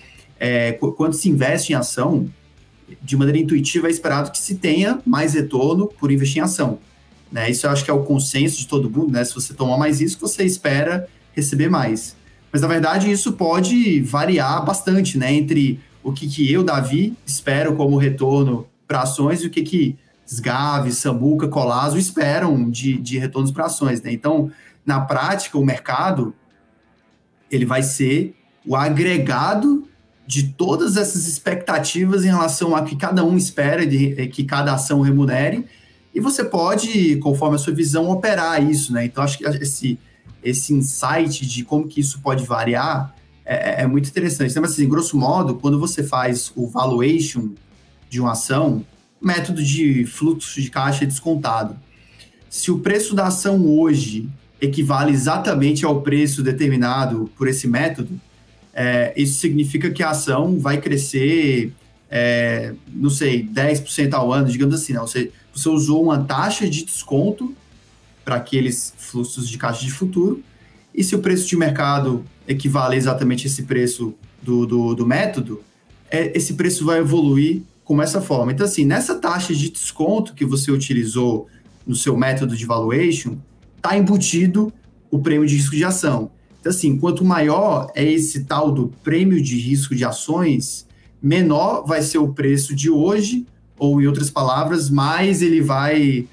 quando se investe em ação, de maneira intuitiva, é esperado que se tenha mais retorno por investir em ação, né? Isso eu acho que é o consenso de todo mundo, né? Se você tomar mais risco, você espera receber mais. Mas, na verdade, isso pode variar bastante, né? Entre o que eu, Davi, espero como retorno para ações e o que SGAV, Sambuca, Colasso esperam de retornos para ações, né? Então, na prática, o mercado ele vai ser o agregado de todas essas expectativas em relação a que cada um espera que cada ação remunere, e você pode, conforme a sua visão, operar isso, né? Então, acho que esse insight de como que isso pode variar é muito interessante. Então, assim, grosso modo, quando você faz o valuation de uma ação, método de fluxo de caixa descontado, se o preço da ação hoje equivale exatamente ao preço determinado por esse método, isso significa que a ação vai crescer, não sei, 10% ao ano, digamos assim, né? Você usou uma taxa de desconto para aqueles fluxos de caixa de futuro, e se o preço de mercado equivale exatamente a esse preço do método, esse preço vai evoluir como essa forma. Então, assim, nessa taxa de desconto que você utilizou no seu método de valuation, está embutido o prêmio de risco de ação. Então, assim, quanto maior é esse tal do prêmio de risco de ações, menor vai ser o preço de hoje, ou, em outras palavras, mais ele vai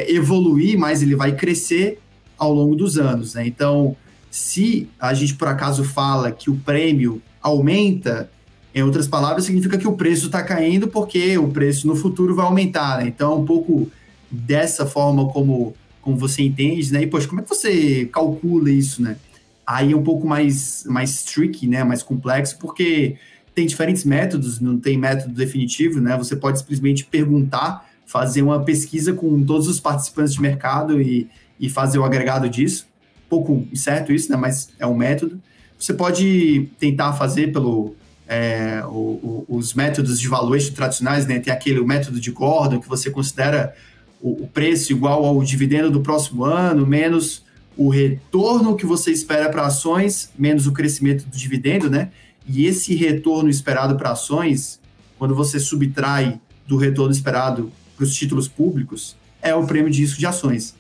evoluir, mais ele vai crescer ao longo dos anos, né? Então, se a gente, por acaso, fala que o prêmio aumenta, em outras palavras, significa que o preço está caindo porque o preço no futuro vai aumentar, né? Então, é um pouco dessa forma como você entende, né? E, poxa, como é que você calcula isso, né? Aí é um pouco mais tricky, né? Mais complexo, porque tem diferentes métodos, não tem método definitivo, né? Você pode simplesmente perguntar, fazer uma pesquisa com todos os participantes de mercado e fazer o agregado disso. Um pouco incerto isso, né? Mas é um método. Você pode tentar fazer os métodos de valuation tradicionais, né? Tem o método de Gordon, que você considera o preço igual ao dividendo do próximo ano, menos o retorno que você espera para ações, menos o crescimento do dividendo, né? E esse retorno esperado para ações, quando você subtrai do retorno esperado para os títulos públicos, é o prêmio de risco de ações.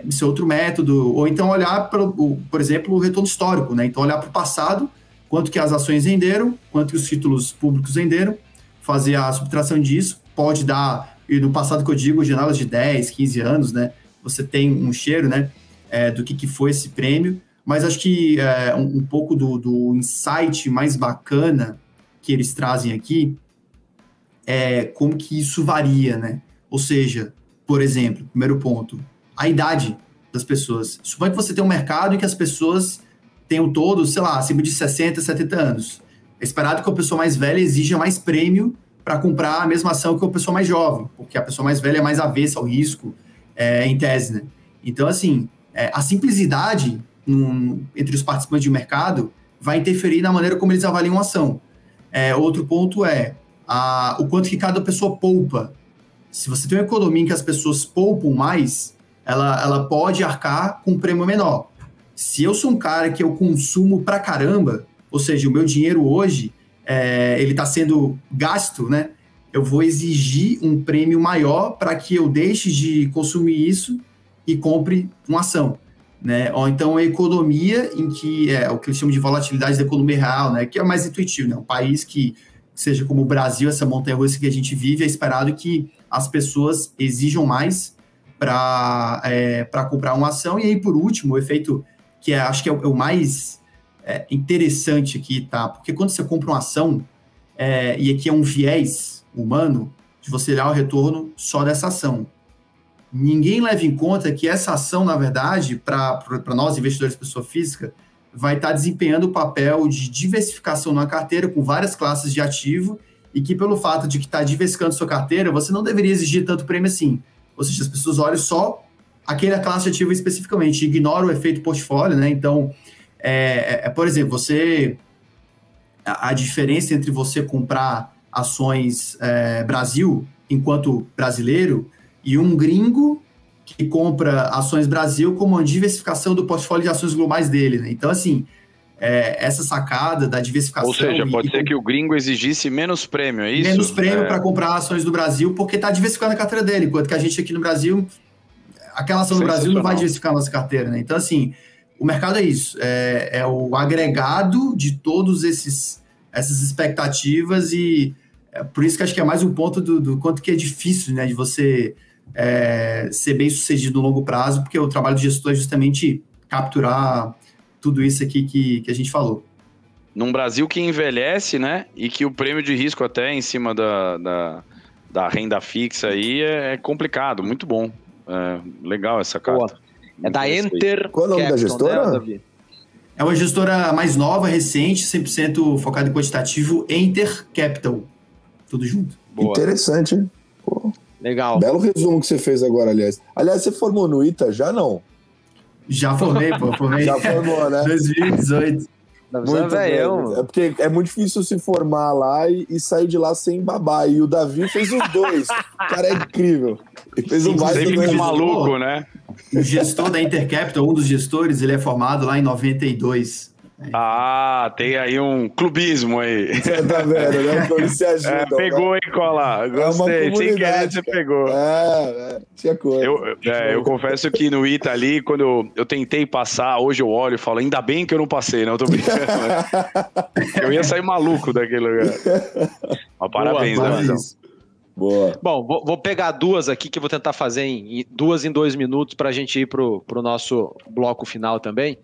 Isso é outro método. Ou então olhar, por exemplo, o retorno histórico, né? Então olhar para o passado, quanto que as ações renderam, quanto que os títulos públicos renderam, fazer a subtração disso, pode dar, e no passado que eu digo, janelas de 10, 15 anos, né? Você tem um cheiro, né? Do que foi esse prêmio, mas acho que um pouco do insight mais bacana que eles trazem aqui é como que isso varia, né? Ou seja, por exemplo, primeiro ponto, a idade das pessoas. Suponha que você tem um mercado em que as pessoas tenham todos, sei lá, acima de 60, 70 anos. É esperado que a pessoa mais velha exija mais prêmio para comprar a mesma ação que a pessoa mais jovem, porque a pessoa mais velha é mais avessa ao risco, em tese, né? Então, assim, a simplicidade entre os participantes de mercado vai interferir na maneira como eles avaliam a ação. Outro ponto o quanto que cada pessoa poupa. Se você tem uma economia em que as pessoas poupam mais, ela pode arcar com um prêmio menor. Se eu sou um cara que eu consumo pra caramba, ou seja, o meu dinheiro hoje, ele está sendo gasto, né? Eu vou exigir um prêmio maior para que eu deixe de consumir isso e compre uma ação, né? Ou então a economia em que o que eles chamam de volatilidade da economia real, né? Que é mais intuitivo, né? Um país que seja como o Brasil, essa montanha-russa que a gente vive, é esperado que as pessoas exijam mais para comprar uma ação. E aí, por último, o efeito que acho que é o mais interessante aqui, tá? Porque quando você compra uma ação, e aqui é um viés humano, de você olhar o retorno só dessa ação. Ninguém leva em conta que essa ação, na verdade, para nós, investidores de pessoa física, vai estar desempenhando o papel de diversificação na carteira com várias classes de ativo e que, pelo fato de que está diversificando sua carteira, você não deveria exigir tanto prêmio assim. Ou seja, as pessoas olham só aquela classe de ativo especificamente, ignoram o efeito portfólio, né? Então, por exemplo, a diferença entre você comprar ações Brasil enquanto brasileiro e um gringo que compra ações Brasil como uma diversificação do portfólio de ações globais dele, né? Então, assim, essa sacada da diversificação... Ou seja, pode ser que o gringo exigisse menos prêmio, é isso? Menos prêmio para comprar ações do Brasil, porque está diversificando a carteira dele, enquanto que a gente aqui no Brasil, aquela ação do Brasil não vai diversificar a nossa carteira, né? Então, assim, o mercado é isso, é o agregado de todos essas expectativas e por isso que acho que é mais um ponto do quanto que é difícil, né, de você ser bem sucedido no longo prazo, porque o trabalho do gestor é justamente capturar tudo isso aqui que a gente falou. Num Brasil que envelhece, né, e que o prêmio de risco até em cima da renda fixa aí é complicado, muito bom. Legal essa carta. É da Enter. Qual é o nome da gestora? Davi? É uma gestora mais nova, recente, 100% focada em quantitativo, Enter Capital. Tudo junto. Boa. Interessante, hein? Pô. Legal. Belo resumo que você fez agora, aliás. Aliás, você formou no ITA já, não? Já formei, pô. Já formou, né? 2018. Muito bem. É porque é muito difícil se formar lá e sair de lá sem babar. E o Davi fez os dois. O cara é incrível. Ele fez um baita sempre um maluco, né? O gestor da Intercapital, um dos gestores, ele é formado lá em 92. Ah, tem aí um clubismo aí. Você tá vendo, né? Então eles se ajudam. Pegou, hein, Cola? Gostei. Sem querer, você pegou. Tinha coisa. Eu confesso que no ITA ali, quando eu tentei passar, hoje eu olho e falo, ainda bem que eu não passei, não, eu tô brincando. Eu ia sair maluco daquele lugar. Mas parabéns, né? Boa. Bom, vou pegar duas aqui que eu vou tentar fazer em 2 minutos para a gente ir pro nosso bloco final também.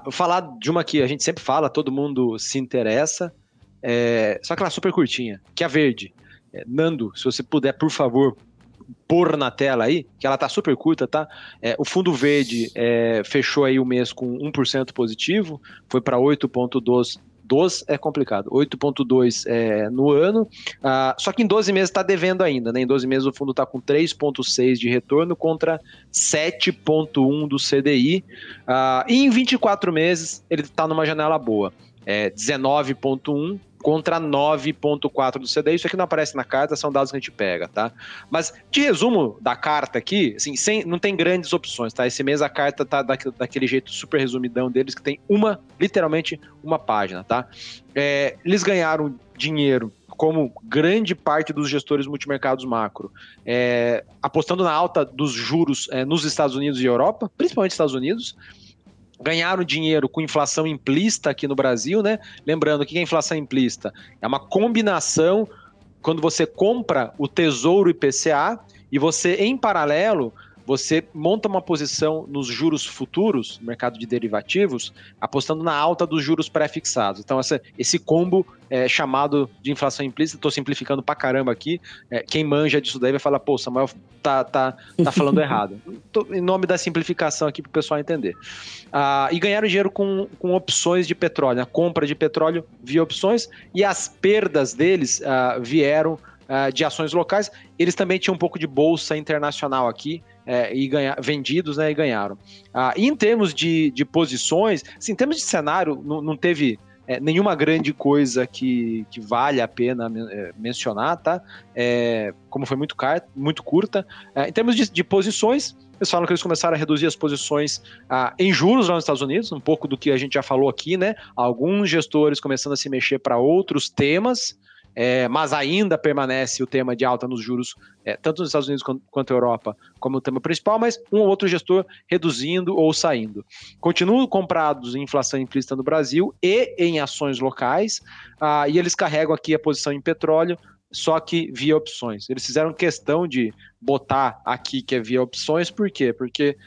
Vou falar de uma que a gente sempre fala, todo mundo se interessa, só que ela é super curtinha, que é a verde. Nando, se você puder, por favor, pôr na tela aí, que ela tá super curta, tá? O fundo verde fechou aí o mês com 1% positivo, foi para 8,2%. É complicado, 8,2 no ano, só que em 12 meses está devendo ainda, né? Em 12 meses o fundo está com 3,6 de retorno contra 7,1 do CDI, e em 24 meses ele está numa janela boa, 19,1 contra 9,4 do CDI. Isso aqui não aparece na carta, são dados que a gente pega, tá? Mas, de resumo da carta aqui, assim, não tem grandes opções, tá? Esse mês a carta tá daquele jeito super resumidão deles, que tem literalmente uma página, tá? Eles ganharam dinheiro, como grande parte dos gestores multimercados macro, apostando na alta dos juros nos Estados Unidos e Europa, principalmente Estados Unidos. Ganharam dinheiro com inflação implícita aqui no Brasil, né? Lembrando, o que é inflação implícita? É uma combinação quando você compra o Tesouro IPCA e você, em paralelo, você monta uma posição nos juros futuros, no mercado de derivativos, apostando na alta dos juros pré-fixados. Então, esse combo é chamado de inflação implícita. Estou simplificando pra caramba aqui. Quem manja disso daí vai falar, pô, Samuel tá falando errado. Em nome da simplificação aqui para o pessoal entender. E ganharam dinheiro com opções de petróleo, a compra de petróleo via opções, e as perdas deles vieram de ações locais. Eles também tinham um pouco de bolsa internacional aqui, vendidos, né, e ganharam. E em termos de posições, assim, em termos de cenário, não teve nenhuma grande coisa que vale a pena mencionar, tá? Como foi muito curta. Em termos de posições, eles falam que eles começaram a reduzir as posições em juros lá nos Estados Unidos, um pouco do que a gente já falou aqui, né? Alguns gestores começando a se mexer para outros temas, mas ainda permanece o tema de alta nos juros, tanto nos Estados Unidos quanto na Europa, como o tema principal, mas um ou outro gestor reduzindo ou saindo. Continuam comprados em inflação implícita no Brasil e em ações locais, e eles carregam aqui a posição em petróleo, só que via opções. Eles fizeram questão de botar aqui que é via opções, por quê? Porque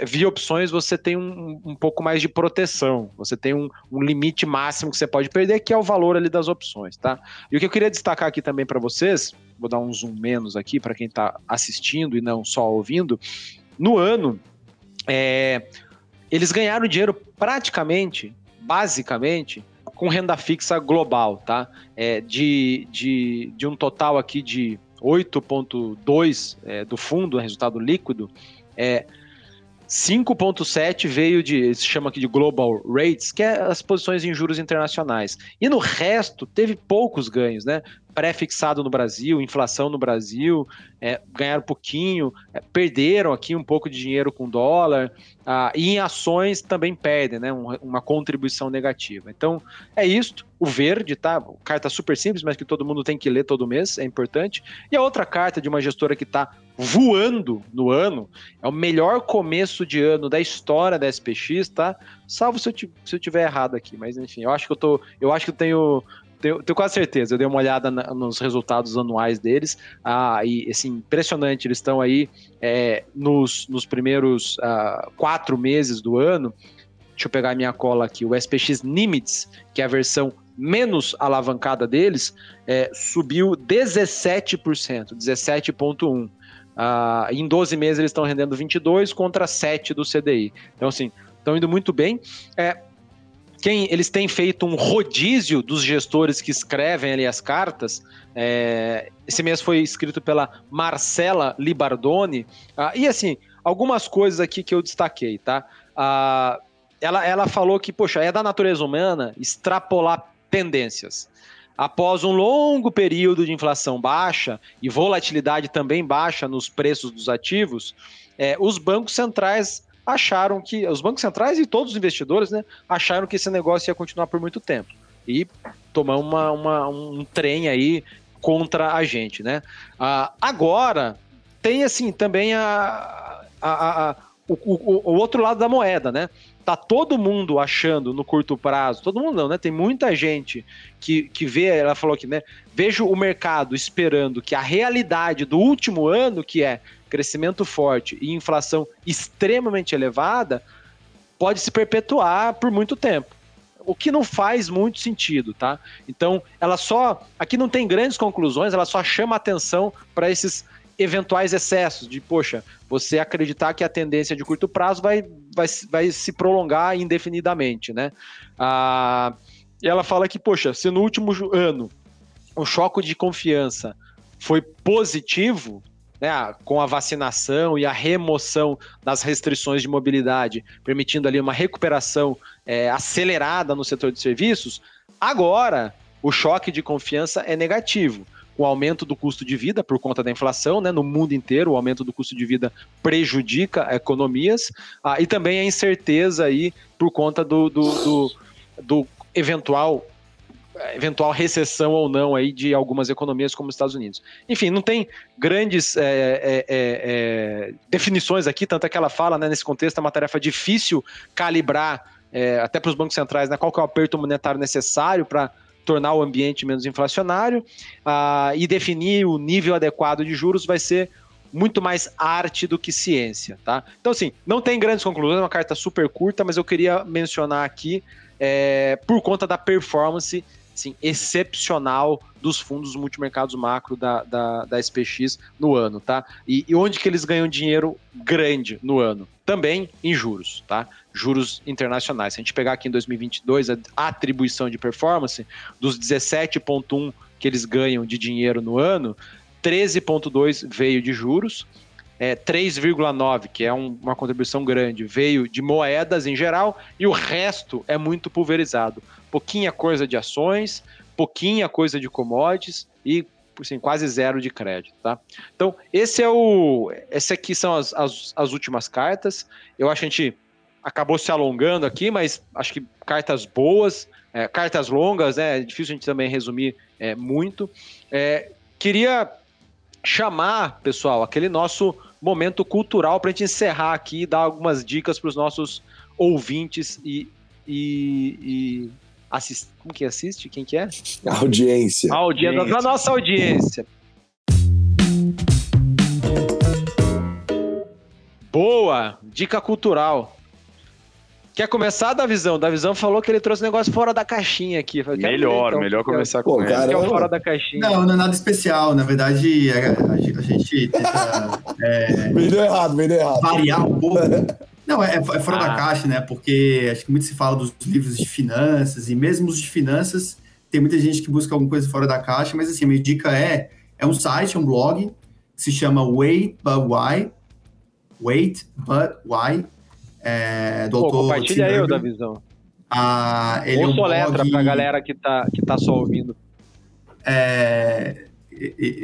via opções você tem um pouco mais de proteção, você tem um limite máximo que você pode perder, que é o valor ali das opções, tá? E o que eu queria destacar aqui também para vocês, vou dar um zoom menos aqui para quem está assistindo e não só ouvindo, no ano, eles ganharam dinheiro basicamente, com renda fixa global, tá? De um total aqui de 8,2 do fundo, resultado líquido, 5,7 veio se chama aqui de Global Rates, que é as posições em juros internacionais. E no resto, teve poucos ganhos, né? Pré-fixado no Brasil, inflação no Brasil, ganharam pouquinho, perderam aqui um pouco de dinheiro com dólar, e em ações também perdem, né? Uma contribuição negativa. Então, é isto. O verde, tá? Carta super simples, mas que todo mundo tem que ler todo mês, é importante. E a outra carta de uma gestora que está voando no ano, é o melhor começo de ano da história da SPX, tá? Salvo se eu tiver errado aqui, mas enfim, eu acho que eu tenho quase certeza. Eu dei uma olhada nos resultados anuais deles, e assim, impressionante, eles estão aí nos primeiros 4 meses do ano. Deixa eu pegar a minha cola aqui, o SPX Nimitz, que é a versão menos alavancada deles, subiu 17%, 17,1%. Em 12 meses eles estão rendendo 22 contra 7 do CDI. Então, assim, estão indo muito bem. Eles têm feito um rodízio dos gestores que escrevem ali as cartas. Esse mês foi escrito pela Marcela Libardoni. E, assim, algumas coisas aqui que eu destaquei, tá? Ela falou que, poxa, é da natureza humana extrapolar tendências. Após um longo período de inflação baixa e volatilidade também baixa nos preços dos ativos, os bancos centrais os bancos centrais e todos os investidores, né, acharam que esse negócio ia continuar por muito tempo e tomar um trem aí contra a gente, né? Agora, tem assim também o outro lado da moeda, né? Tá todo mundo achando no curto prazo, todo mundo não, né? Tem muita gente que vê, ela falou aqui, né? Vejo o mercado esperando que a realidade do último ano, que é crescimento forte e inflação extremamente elevada, pode se perpetuar por muito tempo. O que não faz muito sentido, tá? Então, aqui não tem grandes conclusões, ela só chama atenção para esses eventuais excessos de, poxa, você acreditar que a tendência de curto prazo vai se prolongar indefinidamente, né? E ela fala que, poxa, se no último ano o choque de confiança foi positivo, né, com a vacinação e a remoção das restrições de mobilidade, permitindo ali uma recuperação acelerada no setor de serviços, agora o choque de confiança é negativo. O aumento do custo de vida por conta da inflação, né, no mundo inteiro, o aumento do custo de vida prejudica economias, e também a incerteza aí por conta do eventual recessão ou não aí de algumas economias como os Estados Unidos. Enfim, não tem grandes definições aqui, tanto é que ela fala, né, nesse contexto, é uma tarefa difícil calibrar, até para os bancos centrais, né, qual que é o aperto monetário necessário para tornar o ambiente menos inflacionário, e definir o nível adequado de juros vai ser muito mais arte do que ciência, tá? Então, assim, não tem grandes conclusões, é uma carta super curta, mas eu queria mencionar aqui, por conta da performance, assim, excepcional dos fundos multimercados macro da SPX no ano, tá? E onde que eles ganham dinheiro grande no ano? Também em juros, tá? Juros internacionais. Se a gente pegar aqui em 2022 a atribuição de performance, dos 17,1 que eles ganham de dinheiro no ano, 13,2 veio de juros, 3,9, que é uma contribuição grande, veio de moedas em geral, e o resto é muito pulverizado. Pouquinha coisa de ações, pouquinha coisa de commodities e, assim, quase zero de crédito, tá? Então, esse aqui são as últimas cartas. Eu acho que a gente acabou se alongando aqui, mas acho que cartas boas, cartas longas, é difícil a gente também resumir muito. Queria chamar, pessoal, aquele nosso momento cultural para a gente encerrar aqui e dar algumas dicas para os nossos ouvintes e como que assiste? Quem que é? Audiência. Da nossa audiência. Boa! Dica cultural. Quer começar, Davizão? Davizão falou que ele trouxe um negócio fora da caixinha aqui. Melhor começar com ele. Que é o fora da caixinha. Não é nada especial. Na verdade, a gente tenta Vendeu errado. variar um pouco. Não, é fora da caixa, né? Porque acho que muito se fala dos livros de finanças, e mesmo os de finanças, tem muita gente que busca alguma coisa fora da caixa, mas assim, a minha dica é um site, é um blog, que se chama Wait But Why, do autor... Compartilha aí, Davizão. Ele ou é um soletra blog... pra galera que tá só ouvindo.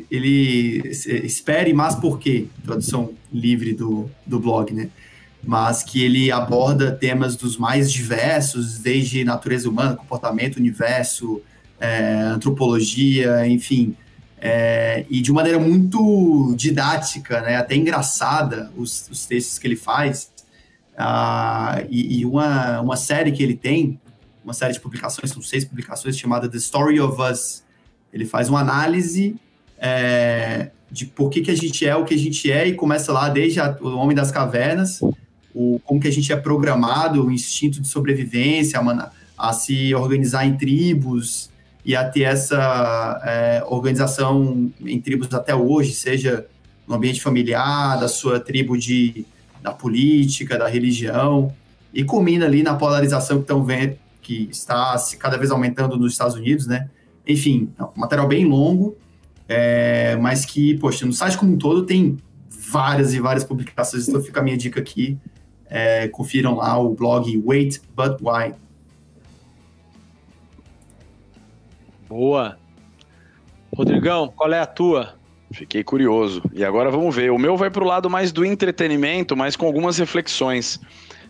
Ele espere, mas por quê? Tradução livre do blog, né? Mas que ele aborda temas dos mais diversos, desde natureza humana, comportamento, universo, antropologia, enfim, e de maneira muito didática, né, até engraçada, os textos que ele faz, e uma série que ele tem, uma série de publicações, são 6 publicações, chamada The Story of Us. Ele faz uma análise de por que a gente é o que a gente é, e começa lá desde o Homem das Cavernas, como que a gente é programado, o instinto de sobrevivência, a se organizar em tribos e a ter essa organização em tribos até hoje, seja no ambiente familiar, da sua tribo da política, da religião, e culmina ali na polarização que está cada vez aumentando nos Estados Unidos, né? Enfim, é um material bem longo, mas que, poxa, no site como um todo tem várias e várias publicações, então fica a minha dica aqui. Confiram lá o blog Wait But Why. Boa. Rodrigão, qual é a tua? Fiquei curioso. E agora vamos ver. O meu vai pro lado mais do entretenimento, mas com algumas reflexões.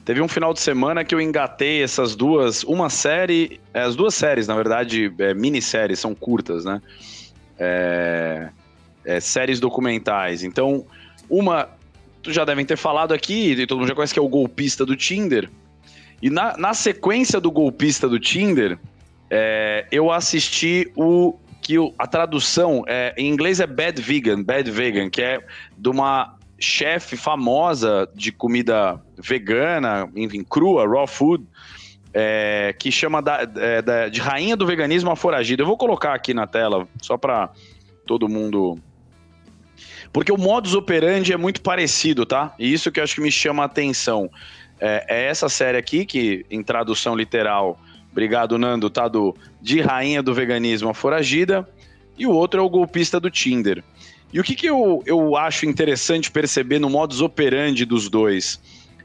Teve um final de semana que eu engatei essas duas... as duas séries, na verdade, minisséries, são curtas, né? Séries documentais. Então, já devem ter falado aqui, e todo mundo já conhece, que é o Golpista do Tinder. E na sequência do Golpista do Tinder, eu assisti a tradução, em inglês é Bad Vegan, que é de uma chefe famosa de comida vegana, enfim, crua, raw food, que chama de Rainha do Veganismo a Foragida. Eu vou colocar aqui na tela, só para todo mundo... Porque o modus operandi é muito parecido, tá? E isso que eu acho que me chama a atenção. É essa série aqui, que em tradução literal, obrigado, Nando, tá de Rainha do Veganismo a Foragida, e o outro é o Golpista do Tinder. E o que eu acho interessante perceber no modus operandi dos dois?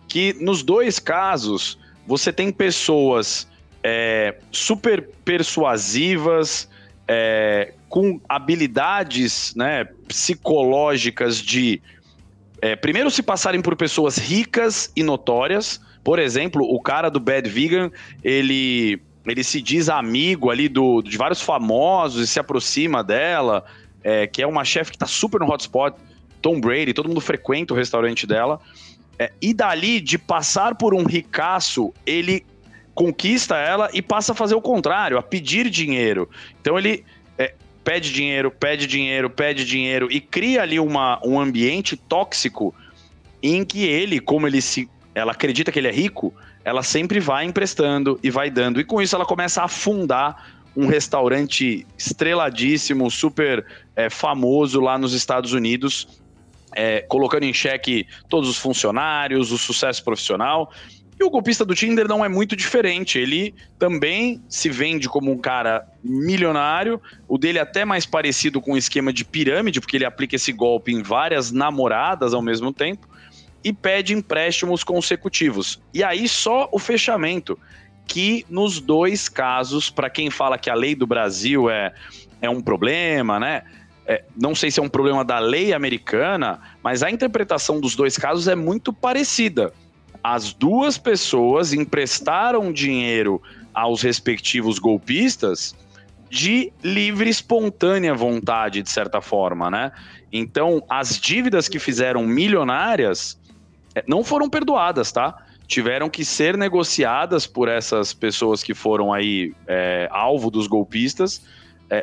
Que nos dois casos, você tem pessoas super persuasivas, com habilidades, né, psicológicas de primeiro se passarem por pessoas ricas e notórias. Por exemplo, o cara do Bad Vegan, ele se diz amigo ali de vários famosos e se aproxima dela, que é uma chefe que está super no hotspot, Tom Brady, todo mundo frequenta o restaurante dela. E dali, de passar por um ricaço, ele conquista ela e passa a fazer o contrário, a pedir dinheiro. Então ele pede dinheiro, pede dinheiro, pede dinheiro e cria ali um ambiente tóxico em que ele, como ela acredita que ele é rico, ela sempre vai emprestando e vai dando. E com isso ela começa a afundar um restaurante estreladíssimo, super famoso lá nos Estados Unidos, colocando em xeque todos os funcionários, o sucesso profissional. E o golpista do Tinder não é muito diferente. Ele também se vende como um cara milionário. O dele é até mais parecido com um esquema de pirâmide, porque ele aplica esse golpe em várias namoradas ao mesmo tempo e pede empréstimos consecutivos. E aí só o fechamento, que nos dois casos, para quem fala que a lei do Brasil é um problema, né? Não sei se é um problema da lei americana, mas a interpretação dos dois casos é muito parecida. As duas pessoas emprestaram dinheiro aos respectivos golpistas de livre, espontânea vontade, de certa forma, né? Então, as dívidas que fizeram milionárias não foram perdoadas, tá? Tiveram que ser negociadas por essas pessoas que foram aí alvo dos golpistas,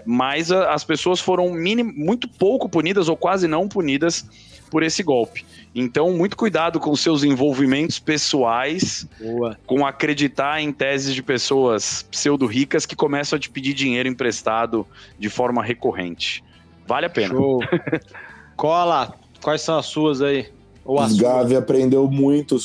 mas as pessoas foram muito pouco punidas ou quase não punidas por esse golpe. Então, muito cuidado com seus envolvimentos pessoais. Boa. Com acreditar em teses de pessoas pseudo-ricas que começam a te pedir dinheiro emprestado de forma recorrente. Vale a pena. Show. Cola, quais são as suas aí? O Gavi aprendeu muito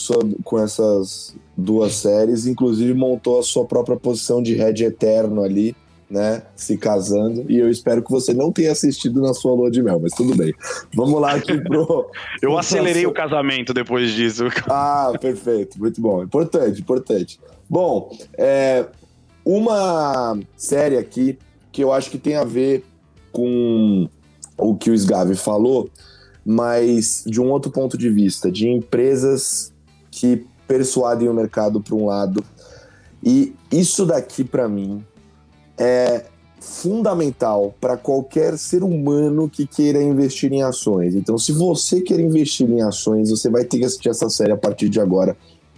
com essas duas séries, inclusive montou a sua própria posição de Red Eterno ali, né, se casando, e eu espero que você não tenha assistido na sua lua de mel, mas tudo bem. Vamos lá aqui Eu acelerei o casamento depois disso. Ah, perfeito, muito bom, importante. Bom, uma série aqui que eu acho que tem a ver com o que o Sgavi falou, mas de um outro ponto de vista, de empresas que persuadem o mercado para um lado, e isso daqui para mim é fundamental para qualquer ser humano que queira investir em ações. Então, se você quer investir em ações, você vai ter que assistir essa série a partir de agora,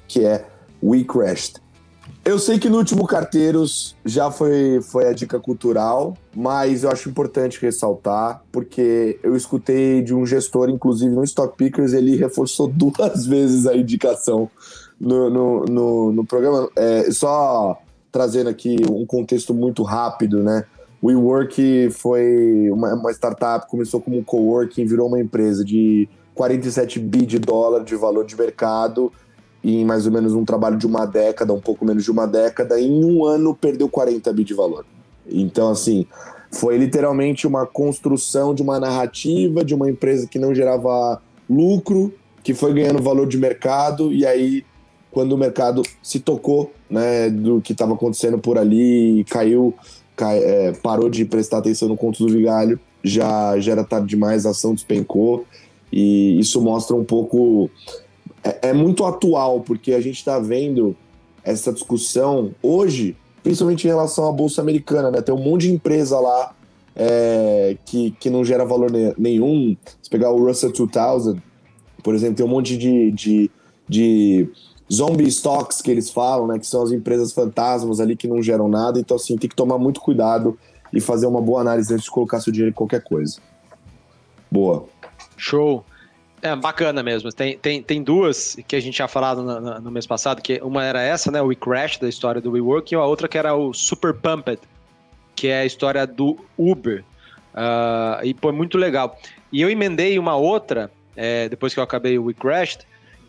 que é We Crashed. Eu sei que no último Carteiros já foi a dica cultural, mas eu acho importante ressaltar, porque eu escutei de um gestor, inclusive no Stock Pickers, ele reforçou 2 vezes a indicação no programa. Só trazendo aqui um contexto muito rápido, né? O WeWork foi uma startup, começou como um coworking, virou uma empresa de 47 bi de dólar de valor de mercado, em mais ou menos um trabalho de uma década, um pouco menos de uma década, e em um ano perdeu 40 bi de valor. Então, assim, foi literalmente uma construção de uma narrativa de uma empresa que não gerava lucro, que foi ganhando valor de mercado, e aí, quando o mercado se tocou, né, do que estava acontecendo por ali, parou de prestar atenção no conto do vigário, já era tarde demais, a ação despencou, e isso mostra um pouco... É muito atual, porque a gente está vendo essa discussão hoje, principalmente em relação à Bolsa Americana, né? Tem um monte de empresa lá que não gera valor nenhum. Se pegar o Russell 2000, por exemplo, tem um monte de zombie stocks que eles falam, né? Que são as empresas fantasmas ali que não geram nada. Então, assim, tem que tomar muito cuidado e fazer uma boa análise antes de colocar seu dinheiro em qualquer coisa. Boa. Show. Bacana mesmo. Tem duas que a gente tinha falado no mês passado, que uma era essa, né, o We Crash, da história do WeWork, e a outra que era o Super Pumped, que é a história do Uber. E foi muito legal. E eu emendei uma outra, depois que eu acabei o We Crashed,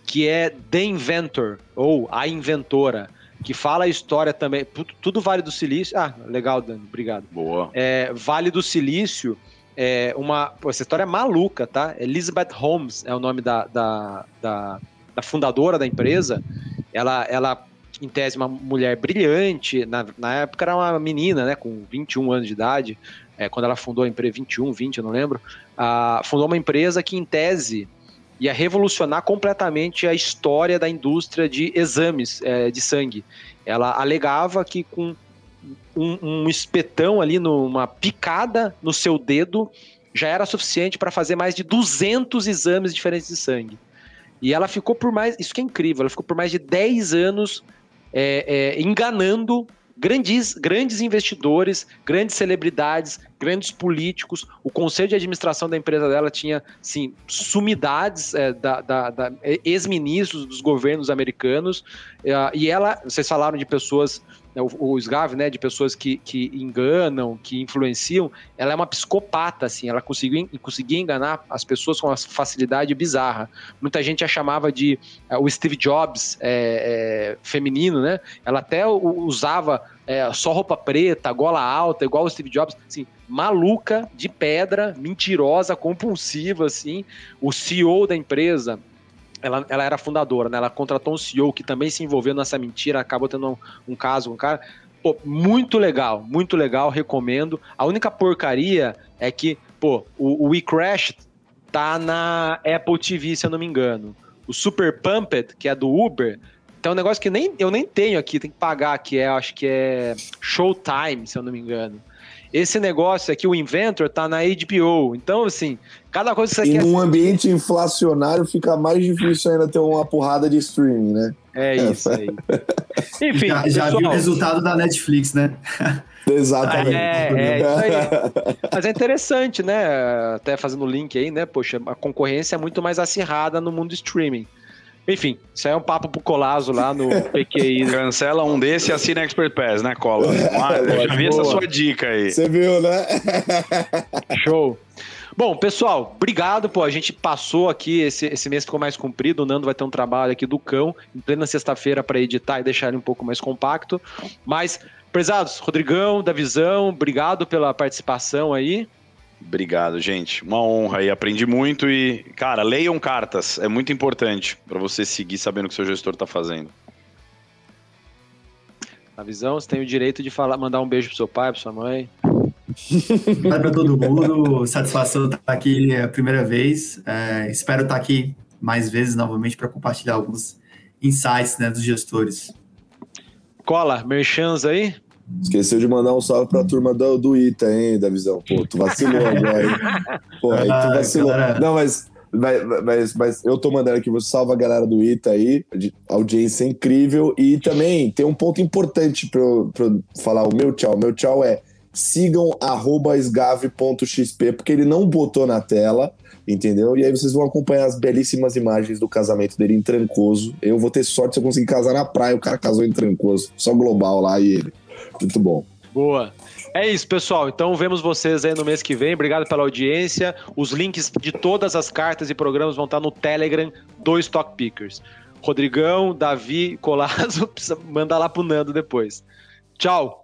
que é The Inventor, ou A Inventora, que fala a história também, tudo Vale do Silício. Ah, legal, Dani, obrigado. Boa. Vale do Silício, essa história é maluca, tá? Elizabeth Holmes é o nome da fundadora da empresa. Ela, em tese, uma mulher brilhante, na época era uma menina, né, com 21 anos de idade, quando ela fundou a empresa, 21, 20, eu não lembro, fundou uma empresa que, em tese, ia revolucionar completamente a história da indústria de exames de sangue. Ela alegava que com um espetão ali, uma picada no seu dedo, já era suficiente para fazer mais de 200 exames diferentes de sangue. E ela ficou isso que é incrível, ela ficou por mais de 10 anos enganando grandes investidores, grandes celebridades, grandes políticos. O conselho de administração da empresa dela tinha, assim, sumidades ex-ministros dos governos americanos, e vocês falaram de pessoas, o SGAV, né, de pessoas que enganam, que influenciam. Ela é uma psicopata, assim, ela conseguia enganar as pessoas com uma facilidade bizarra. Muita gente a chamava de o Steve Jobs feminino, né? Ela até usava só roupa preta, gola alta, igual o Steve Jobs, assim, maluca, de pedra, mentirosa, compulsiva, assim. O CEO da empresa, ela era fundadora, né? Ela contratou um CEO que também se envolveu nessa mentira, acabou tendo um caso com um cara. Pô, muito legal, recomendo. A única porcaria é que, o We Crashed tá na Apple TV, se eu não me engano. O Super Pumped, que é do Uber, tem um negócio que eu nem tenho aqui, tem que pagar, acho que é Showtime, se eu não me engano. Esse negócio aqui, o Inventor, tá na HBO. Então, assim, cada coisa que você quer... E num ambiente inflacionário fica mais difícil ainda ter uma porrada de streaming, né? É isso aí. Enfim, já viu o resultado da Netflix, né? Exatamente. É isso aí. Mas é interessante, né? Até fazendo o link aí, né? Poxa, a concorrência é muito mais acirrada no mundo streaming. Enfim, isso aí é um papo pro Colazo lá no PQI. Cancela um desse e assina Expert Pass, né, Cola? Eu já vi essa sua dica aí. Você viu, né? Show. Bom, pessoal, obrigado. A gente passou aqui, esse mês ficou mais comprido. O Nando vai ter um trabalho aqui do cão, em plena sexta-feira, para editar e deixar ele um pouco mais compacto. Mas, prezados, Rodrigão, Davizão, obrigado pela participação aí. Obrigado, gente. Uma honra aí. Aprendi muito e, cara, leiam cartas. É muito importante para você seguir sabendo o que o seu gestor está fazendo. Davizão, você tem o direito de mandar um beijo pro seu pai, pra sua mãe. Vai para todo mundo. Satisfação estar aqui a primeira vez. Espero estar aqui mais vezes novamente para compartilhar alguns insights, né, dos gestores. Cola, merchans aí? Esqueceu de mandar um salve pra turma do ITA, hein, Davizão? Pô, tu vacilou agora, hein? Pô, aí tu vacilou. Cara. Não, mas eu tô mandando aqui, você salva a galera do ITA aí, audiência incrível. E também tem um ponto importante pra eu falar, o meu tchau. Meu tchau é: sigam @sgave.xp, porque ele não botou na tela, entendeu? E aí vocês vão acompanhar as belíssimas imagens do casamento dele em Trancoso. Eu vou ter sorte se eu conseguir casar na praia. O cara casou em Trancoso, só global lá, e ele. Muito bom. Boa. É isso, pessoal. Então vemos vocês aí no mês que vem. Obrigado pela audiência. Os links de todas as cartas e programas vão estar no Telegram do Stock Pickers. Rodrigão, Davi, Colazo, precisa mandar lá pro Nando depois. Tchau.